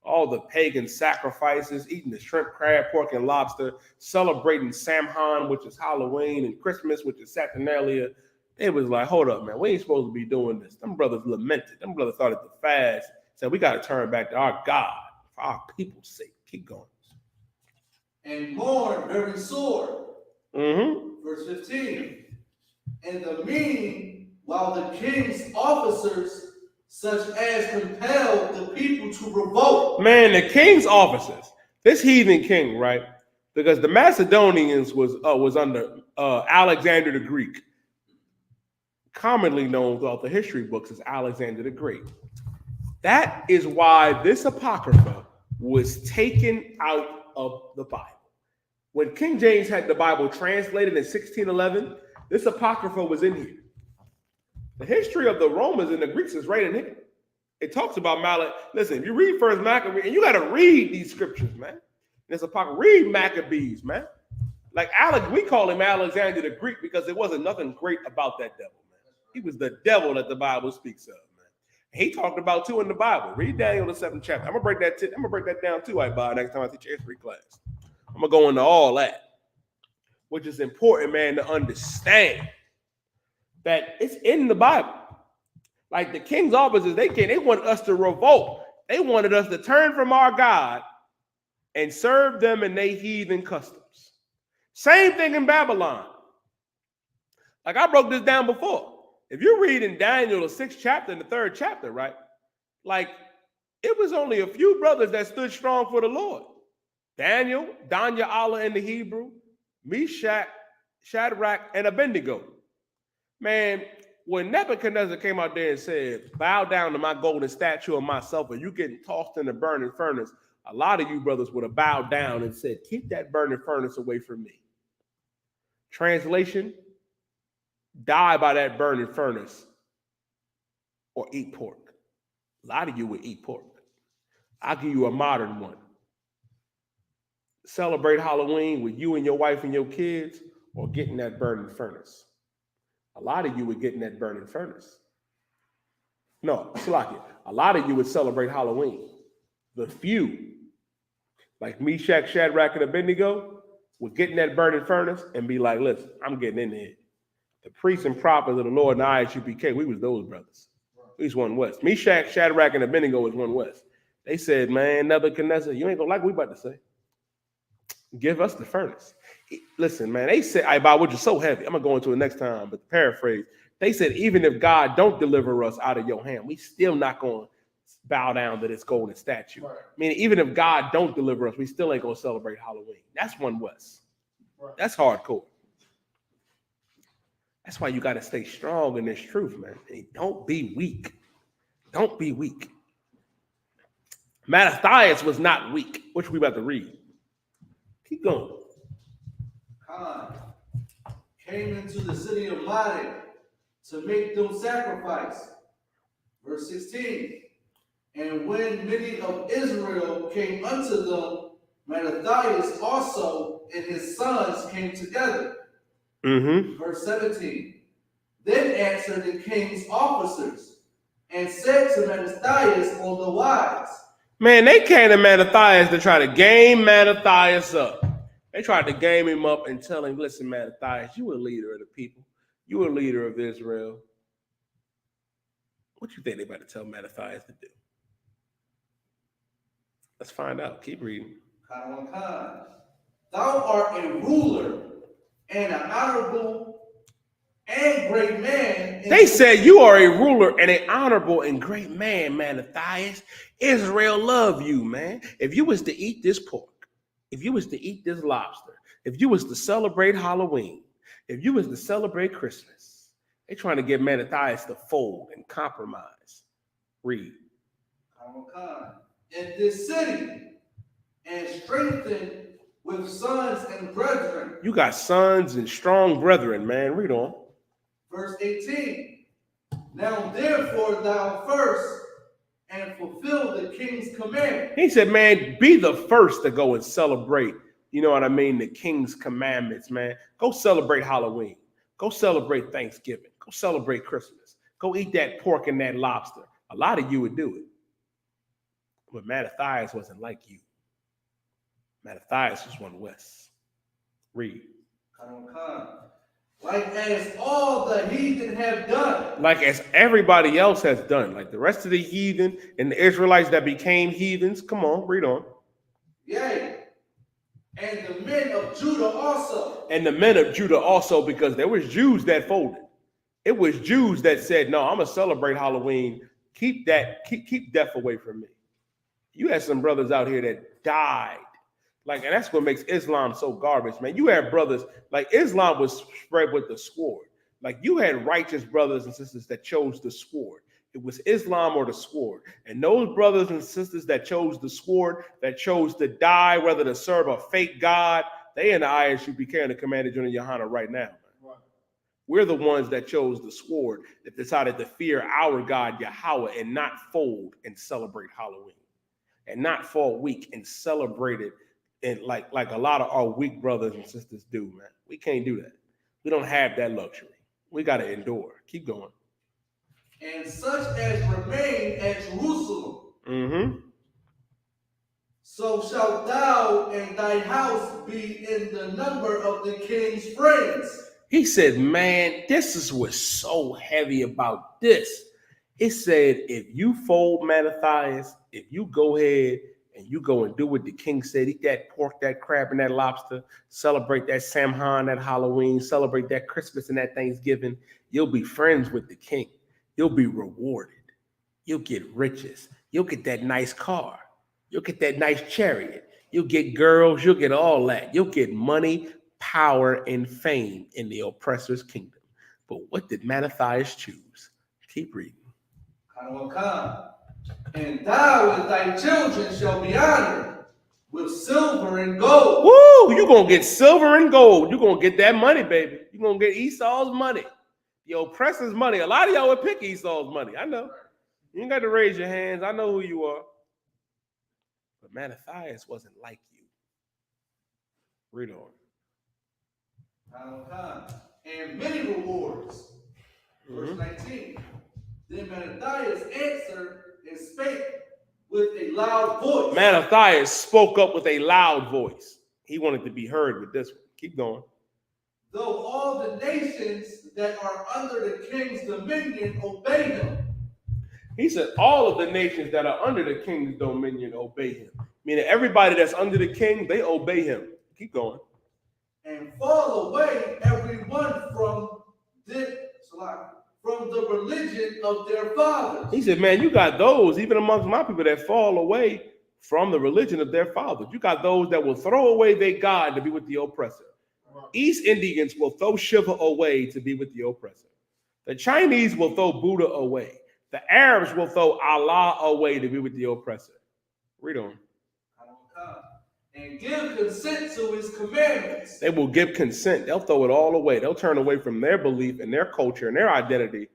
All the pagan sacrifices, eating the shrimp, crab, pork, and lobster, celebrating Samhain, which is Halloween, and Christmas, which is Saturnalia. It was like, hold up, man, we ain't supposed to be doing this. Them brothers lamented. Them brothers started to fast. Said, we got to turn back to our God for our people's sake. Keep going. And mourn very sore. Mm-hmm. Verse 15. And the meaning, while the king's officers, such as compelled the people to revolt. Man, the king's officers, This heathen king, right? Because the Macedonians was under Alexander the Greek, commonly known throughout the history books as Alexander the Great. That is why this Apocrypha was taken out of the Bible. When King James had the Bible translated in 1611, this Apocrypha was in here. The history of the Romans and the Greeks is right in here. It talks about Malachi. Listen, if you read First Maccabees, and you got to read these scriptures, man. This Apocrypha, read Maccabees, man. Like we call him Alexander the Greek because there wasn't nothing great about that devil, man. He was the devil that the Bible speaks of, man. He talked about too in the Bible. Read Daniel the 7th chapter. I'm gonna break that down too, next time I teach history class. I'm gonna go into all that, which is important, man, to understand that it's in the Bible. Like the king's officers, they wanted us to revolt. They wanted us to turn from our God and serve them in their heathen customs. Same thing in Babylon. Like I broke this down before. If you're reading Daniel, the 6th chapter and the 3rd chapter, right? Like it was only a few brothers that stood strong for the Lord. Daniel, Allah in the Hebrew, Meshach, Shadrach, and Abednego. Man, when Nebuchadnezzar came out there and said, bow down to my golden statue of myself, or you getting tossed in the burning furnace, a lot of you brothers would have bowed down and said, keep that burning furnace away from me. Translation, die by that burning furnace or eat pork. A lot of you would eat pork. I'll give you a modern one. Celebrate Halloween with you and your wife and your kids or get in that burning furnace. A lot of you would get in that burning furnace. No, Slakia. A lot of you would celebrate Halloween. The few, like Meshach, Shadrach, and Abednego, would get in that burning furnace and be like, listen, I'm getting in there. The priests and prophets of the Lord and I.S.U.P.K, we was those brothers. We was one West. Meshach, Shadrach, and Abednego was one West. They said, man, Nebuchadnezzar, you ain't gonna like what we about to say. Give us the furnace. Listen, man, they said, which is so heavy. I'm gonna go into it next time, but paraphrase. They said, even if God don't deliver us out of your hand, we still not gonna bow down to this golden statue. Right. I mean, even if God don't deliver us, we still ain't gonna celebrate Halloween. That's one West. Right. That's hardcore. That's why you gotta stay strong in this truth, man. And don't be weak. Don't be weak. Mattathias was not weak, which we about to read. Keep going. Khan came into the city of Lade to make them sacrifice. Verse 16. And when many of Israel came unto them, Mattathias also and his sons came together. Verse 17. Then answered the king's officers and said to Mattathias on the wise. Man, they came to Mattathias to try to game Mattathias up. They tried to game him up and tell him, listen, Mattathias, you a leader of the people. You a leader of Israel. What you think they about to tell Mattathias to do? Let's find out. Keep reading. Thou art a ruler and an honorable and great man. They said you are a ruler and an honorable and great man, Mattathias. Israel love you, man. If you was to eat this pork, if you was to eat this lobster, if you was to celebrate Halloween, if you was to celebrate Christmas, they trying to get Mattathias to fold and compromise. Read. In this city and strengthened with sons and brethren. You got sons and strong brethren, man. Read on. Verse 18. Now therefore thou first and fulfill the king's command. He said, man, be the first to go and celebrate, you know what I mean, the king's commandments, man. Go celebrate Halloween. Go celebrate Thanksgiving. Go celebrate Christmas. Go eat that pork and that lobster. A lot of you would do it. But Mattathias wasn't like you. Mattathias was one West. Read. Like as all the heathen have done. Like as everybody else has done. Like the rest of the heathen and the Israelites that became heathens. Come on, read on. Yea. And the men of Judah also. And the men of Judah also, because there was Jews that folded. It was Jews that said, no, I'm going to celebrate Halloween. Keep death away from me. You had some brothers out here that died Like, and that's what makes Islam so garbage, man. You had brothers, like Islam was spread with the sword. Like you had righteous brothers and sisters that chose the sword. It was Islam or the sword. And those brothers and sisters that chose the sword, that chose to die, whether to serve a fake God, they in the I.S.U.P.K and the Commander GEN.YAHANNA right now. Right. We're the ones that chose the sword, that decided to fear our God, Yahweh, and not fold and celebrate Halloween. And not fall weak and celebrate it and like a lot of our weak brothers and sisters do, man. We can't do that. We don't have that luxury. We got to endure. Keep going. And such as remain at Jerusalem. Mm-hmm. So shalt thou and thy house be in the number of the king's friends. He said, man, this is what's so heavy about this. It said, if you fold Mattathias, if you go ahead and you go and do what the king said, eat that pork, that crab, and that lobster, celebrate that Samhain, that Halloween, celebrate that Christmas and that Thanksgiving, you'll be friends with the king. You'll be rewarded. You'll get riches. You'll get that nice car. You'll get that nice chariot. You'll get girls. You'll get all that. You'll get money, power, and fame in the oppressor's kingdom. But what did Mattathias choose? Keep reading. And thou and thy children shall be honored with silver and gold. Woo! You're going to get silver and gold. You're going to get that money, baby. You're going to get Esau's money. The oppressor's money. A lot of y'all would pick Esau's money. I know. You ain't got to raise your hands. I know who you are. But Mattathias wasn't like you. Read on. And many rewards. Verse 19. Then Mattathias answered and spake with a loud voice. Mattathias spoke up with a loud voice. He wanted to be heard with this one. Keep going. Though all the nations that are under the king's dominion obey him. He said, all of the nations that are under the king's dominion obey him. Meaning everybody that's under the king, they obey him. Keep going. And fall away everyone from the religion of their fathers. He said, man, you got those, even amongst my people, that fall away from the religion of their fathers. You got those that will throw away their God to be with the oppressor. East Indians will throw Shiva away to be with the oppressor. The Chinese will throw Buddha away. The Arabs will throw Allah away to be with the oppressor. Read on. And give consent to his commandments. They will give consent. They'll throw it all away. They'll turn away from their belief and their culture and their identity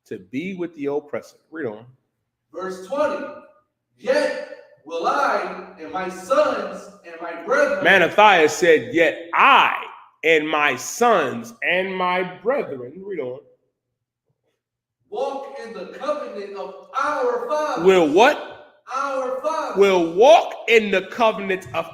to be with the oppressor. Read on. Verse 20. Yet will I and my sons and my brethren. Mattathias said, yet I and my sons and my brethren. Read on. Walk in the covenant of our fathers. Will what? Our fathers. Will walk in the covenant of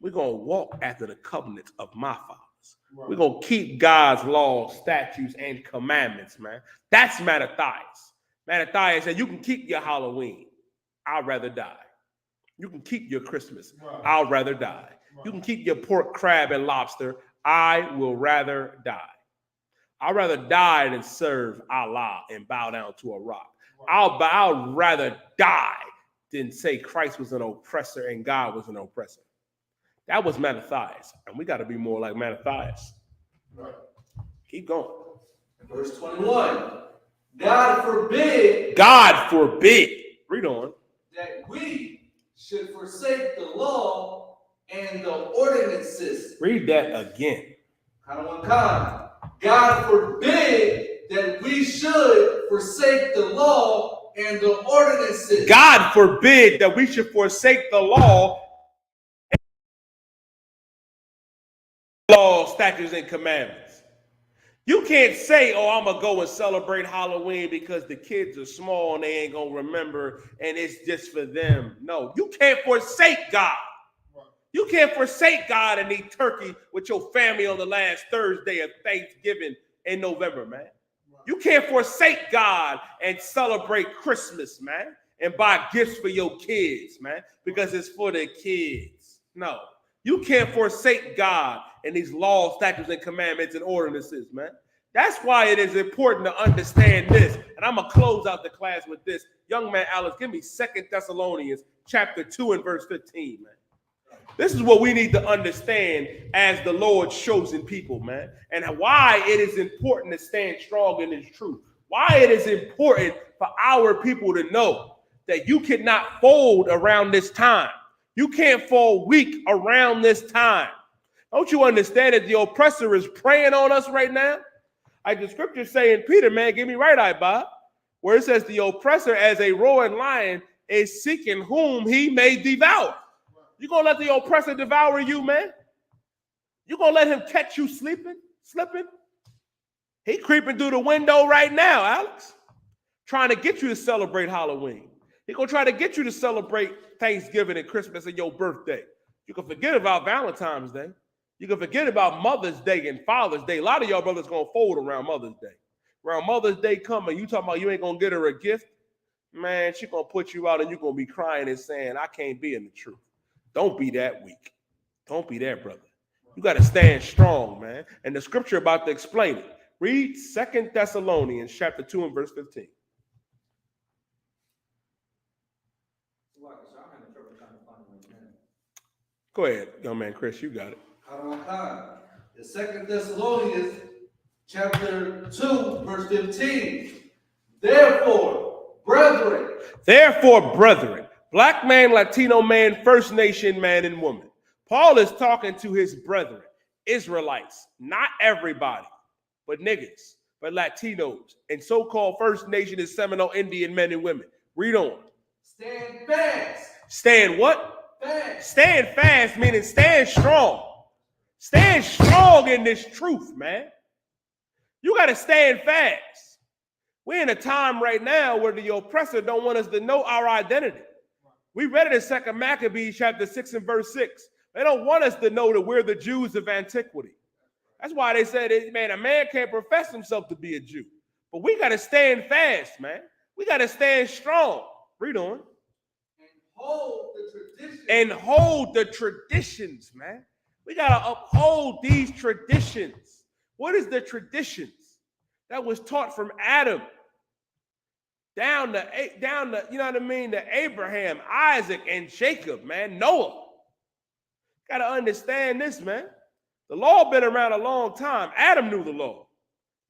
we're going to walk after the covenant of my fathers. Right. We're going to keep God's laws, statutes, and commandments, man. That's Mattathias. Mattathias said, you can keep your Halloween. I'd rather die. You can keep your Christmas. Right. I'll rather die. Right. You can keep your pork, crab, and lobster. I will rather die. I'd rather die than serve Allah and bow down to a rock. Right. I'll rather die than say Christ was an oppressor and God was an oppressor. That was Mattathias, and we got to be more like Mattathias. Right. Keep going. Verse 21. God forbid. God forbid. Read on. That we should forsake the law and the ordinances. Read that again. God forbid that we should forsake the law and the ordinances. God forbid that we should forsake the law, statutes, and commandments. You can't say, oh, I'm going to go and celebrate Halloween because the kids are small and they ain't going to remember and it's just for them. No, you can't forsake God. You can't forsake God and eat turkey with your family on the last Thursday of Thanksgiving in November, man. You can't forsake God and celebrate Christmas, man, and buy gifts for your kids, man, because it's for the kids. No, You can't forsake God and these laws, statutes, and commandments and ordinances, man. That's why it is important to understand this. And I'm going to close out the class with this. Young man, Alex, give me 2 Thessalonians chapter 2 and verse 15, man. This is what we need to understand as the Lord's chosen people, man. And why it is important to stand strong in this truth. Why it is important for our people to know that you cannot fold around this time. You can't fall weak around this time. Don't you understand that the oppressor is preying on us right now? Like the scripture saying, Peter, man, give me right eye, Bob, where it says the oppressor as a roaring lion is seeking whom he may devour. You gonna let the oppressor devour you, man? You gonna let him catch you slipping? He creeping through the window right now, Alex, trying to get you to celebrate Halloween. He gonna try to get you to celebrate Thanksgiving and Christmas and your birthday. You can forget about Valentine's Day. You can forget about Mother's Day and Father's Day. A lot of y'all brothers gonna fold around Mother's Day. Around Mother's Day coming, you talking about you ain't gonna get her a gift? Man, she gonna put you out and you gonna be crying and saying, I can't be in the truth. Don't be that weak. Don't be that, brother. You got to stand strong, man. And the scripture about to explain it. Read 2 Thessalonians chapter 2 and verse 15. Go ahead, young man Chris, you got it. The 2 Thessalonians chapter 2, verse 15. Therefore, brethren, black man, Latino man, First Nation man and woman. Paul is talking to his brethren, Israelites, not everybody, but niggas, but Latinos, and so-called First Nation and Seminole Indian men and women. Read on. Stand fast. Stand what? Fast. Stand fast, meaning stand strong. Stand strong in this truth, man. You got to stand fast. We're in a time right now where the oppressor don't want us to know our identity. We read it in 2 Maccabees chapter 6 and verse 6. They don't want us to know that we're the Jews of antiquity. That's why they said, man, a man can't profess himself to be a Jew. But we got to stand fast, man. We got to stand strong. Read on. And hold the traditions, man. We got to uphold these traditions. What is the traditions that was taught from Adam down to, you know what I mean, to Abraham, Isaac, and Jacob, man, Noah? Got to understand this, man. The law been around a long time. Adam knew the law.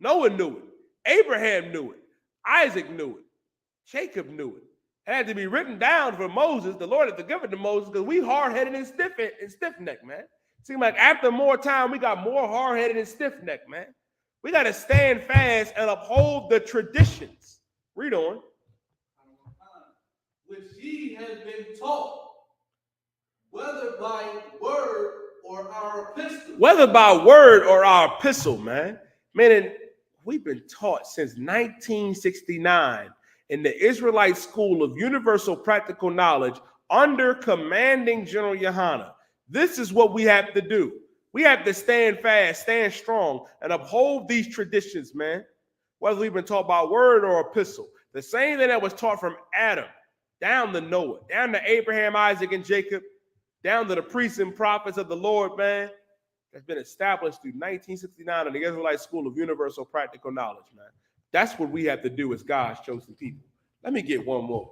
Noah knew it. Abraham knew it. Isaac knew it. Jacob knew it. It had to be written down for Moses. The Lord had to give it to Moses because we hard-headed and stiff-necked, man. Seems like after more time, we got more hard-headed and stiff-necked, man. We got to stand fast and uphold the traditions. Read on. Which ye have been taught, whether by word or our epistle. Whether by word or our epistle, man. Meaning, we've been taught since 1969 in the Israelite School of Universal Practical Knowledge under commanding General Yahanna. This is what we have to do. We have to stand fast, stand strong, and uphold these traditions, man. Whether we've been taught by word or epistle. The same thing that was taught from Adam down to Noah, down to Abraham, Isaac, and Jacob, down to the priests and prophets of the Lord, man, that's been established through 1969 in the Israelite School of Universal Practical Knowledge, man. That's what we have to do as God's chosen people. Let me get one more.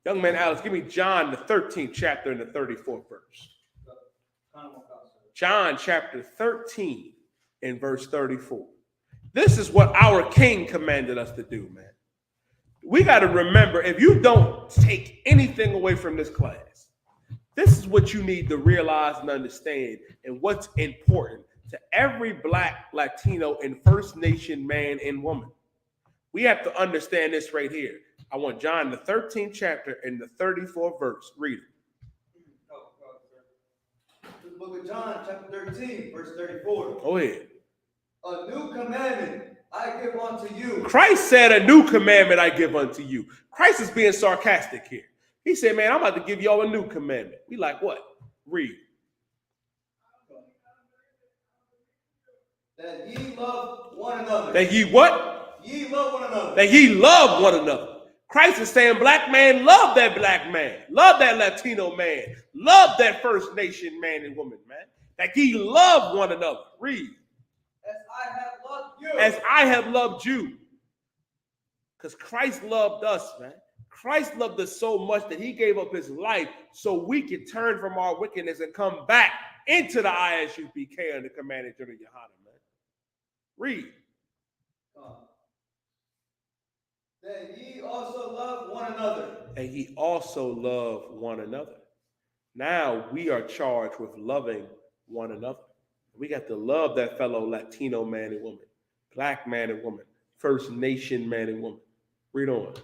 Young man Alex, give me John, the 13th chapter and the 34th verse. John chapter 13 and verse 34. This is what our King commanded us to do, man. We got to remember, if you don't take anything away from this class, this is what you need to realize and understand and what's important to every Black, Latino, and First Nation man and woman. We have to understand this right here. I want John, the 13th chapter and the 34th verse. Read it. The book of John, chapter 13, verse 34. Go ahead. A new commandment I give unto you. Christ said, a new commandment I give unto you. Christ is being sarcastic here. He said, man, I'm about to give y'all a new commandment. We like what? Read. That ye love one another. That ye what? Ye love one another. That ye love one another. Christ is saying, black man, love that black man, love that Latino man, love that First Nation man and woman, man. That ye love one another. Read. As I have loved you. As I have loved you. Because Christ loved us, man. Christ loved us so much that he gave up his life so we could turn from our wickedness and come back into the I.S.U.P.K under command of General Yohanna, man. Read. That ye also love one another. And ye also love one another. Now we are charged with loving one another. We got to love that fellow Latino man and woman, black man and woman, First Nation man and woman. Read on.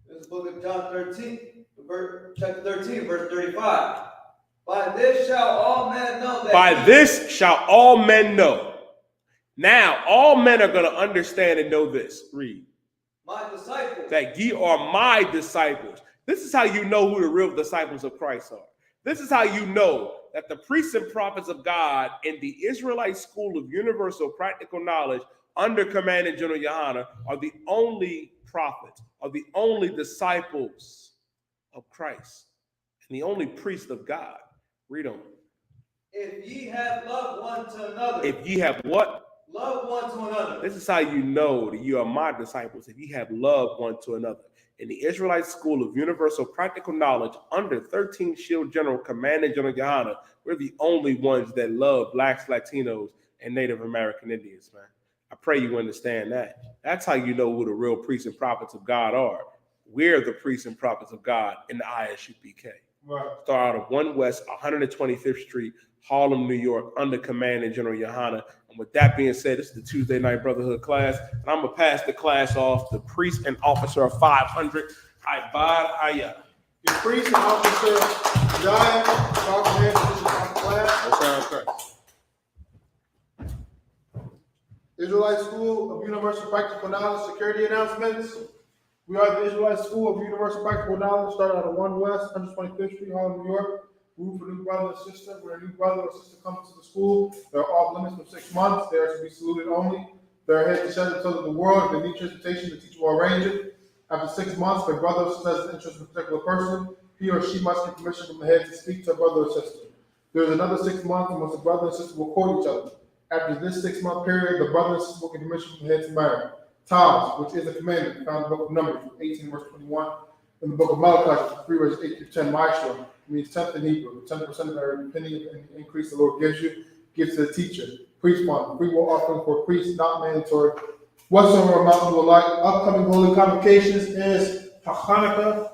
This is the book of John 13, chapter 13, verse 35. By this shall all men know that. By this shall all men know. Now, all men are going to understand and know this. Read. My disciples. That ye are my disciples. This is how you know who the real disciples of Christ are. This is how you know that the priests and prophets of God in the Israelite school of universal practical knowledge under command of General Yohanna are the only prophets, are the only disciples of Christ, and the only priest of God. Read on. If ye have loved one to another. If ye have what? Love one to another. This is how you know that you are my disciples, if you have loved one to another. In the Israelite school of universal practical knowledge under 13th Shield General Commanding General Yohanna, we're the only ones that love blacks, Latinos, and Native American Indians, man. I pray you understand that. That's how you know who the real priests and prophets of God are. We're the priests and prophets of God in the I.S.U.P.K. Right. Start out of 1 West 125th Street, Harlem, New York, under command of General Yohanna. And with that being said, this is the Tuesday Night Brotherhood class, and I'm going to pass the class off to priest and officer of 500, Ibad Aya. Your priest and officer, Jaya, class. That sounds correct. Israelite School of Universal Practical Knowledge security announcements. We are the Israelite School of Universal Practical Knowledge, started out of 1 West, 125th Street, Harlem, New York. Room for new brother and sister. When a new brother or sister comes to the school, they're off limits for 6 months. They are to be saluted only. They're here to share the tales of the world. If they need transportation, the teacher will arrange it. After 6 months, if a brother or sister has an interest in a particular person, he or she must get permission from the head to speak to a brother or sister. There's another 6 months in which the brother and sister will court each other. After this 6-month period, the brother and sister will get permission from the head to marry. Tithes, which is a commandment, found in the book of Numbers, 18 verse 21. In the book of Malachi, 3 verse 8 through 10, Maestro, means 10th in Hebrew. 10% of every penny of any increase the Lord gives you, gives to the teacher. Priest fund, free will offering for priests, not mandatory. Whatsoever amount you would like. Upcoming holy convocations is Hanukkah,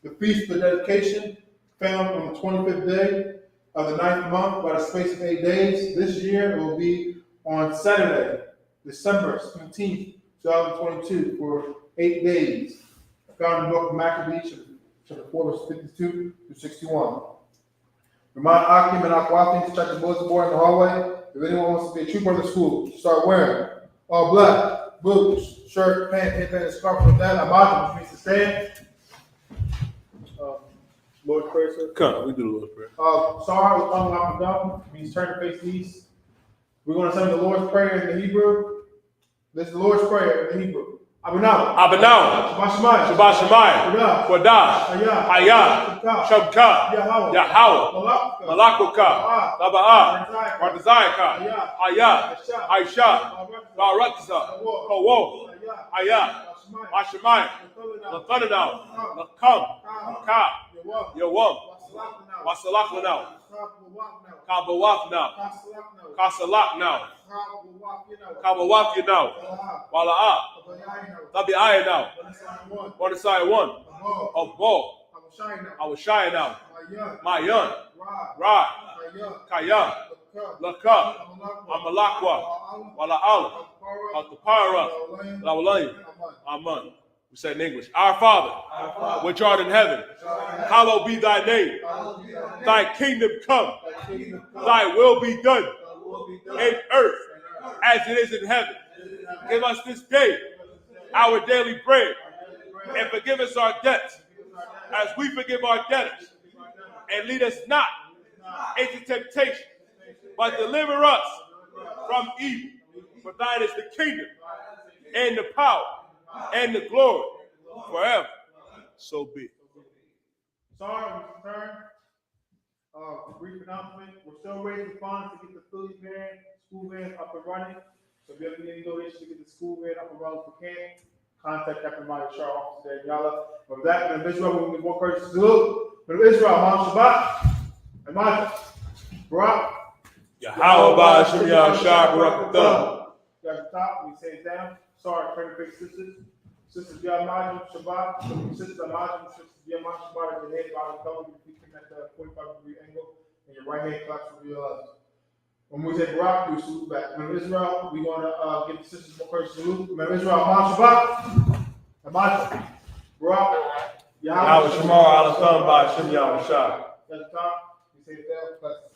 the feast of dedication, found on the 25th day of the 9th month by the space of 8 days. This year it will be on Saturday, December 17th, 2022, for 8 days. Found in the book of Maccabees, chapter 4, verse 52 through 61. Remind Akim and Akwafi to check the bulletin board in the hallway. If anyone wants to be a trooper of the school, start wearing all black, boots, shirt, pants, headband, and scarf with that. Amad, which means to stand. Lord's Prayer, sir. Come, we do the Lord's Prayer. Sarah with tongue up and down means turn to face east. We're going to sing the Lord's Prayer in the Hebrew. This is the Lord's Prayer in the Hebrew. Abinah. Abinah. Shabbat Shabbat Shemayim. Kodash. Hayah. Shabka. Yahweh. Malakuka. Taba'ah. Bartazayaka. Hayah. Aisha. Barakza. Kowo. Hayah. Hashemayim. Lafananau. Lakam. Ka. Yawam. Wasalaklanau. Kabawaf now. Kasalak now. Kabawaf now. Wala'ah. Tabi'ayah now. Bonasai one. Of Bo. Awashai now. Mayan. Ra. Kaya. Laka. Amalakwa. Wala'ala. Altapara. Lawalayim. Aman. We say in English, Our Father, which art in heaven, hallowed be thy name. Thy kingdom come, thy will be done in earth as it is in heaven. Give us this day our daily bread, and forgive us our debts as we forgive our debtors. And lead us not into temptation, but deliver us from evil. For thine is the kingdom and the power and the glory forever. So be it. Sorry, Mr. Turn. Brief announcement. We're still raising funds to get the Philly van, school van up and running. So if you ever need any donations to get the school van up and running for camp, contact Captain Mike Shaw, officer there in Yala. From that, and Israel, we can walk first to salute. From Israel, Mount Shabbat, and Mike, Barak. Yahweh Ba'ashem Yahushua Barak Thumb. You at the top, we say it down. Sorry, turn to big sisters. Sisters Yamajim Shabbat, sisters Amajim, sisters Yamajim Shabbat at the head, bottom color, you keep at the 45-degree angle, and your right hand claps for your left. When we say Barak, we salute back. When Israel, we want to give the sisters more first salute. When Israel, Amajim Shabbat, Amajim, Barak, Yahweh Shemar Al Thumb Ba'ashem Yahushua. At the top, we say it down, clap.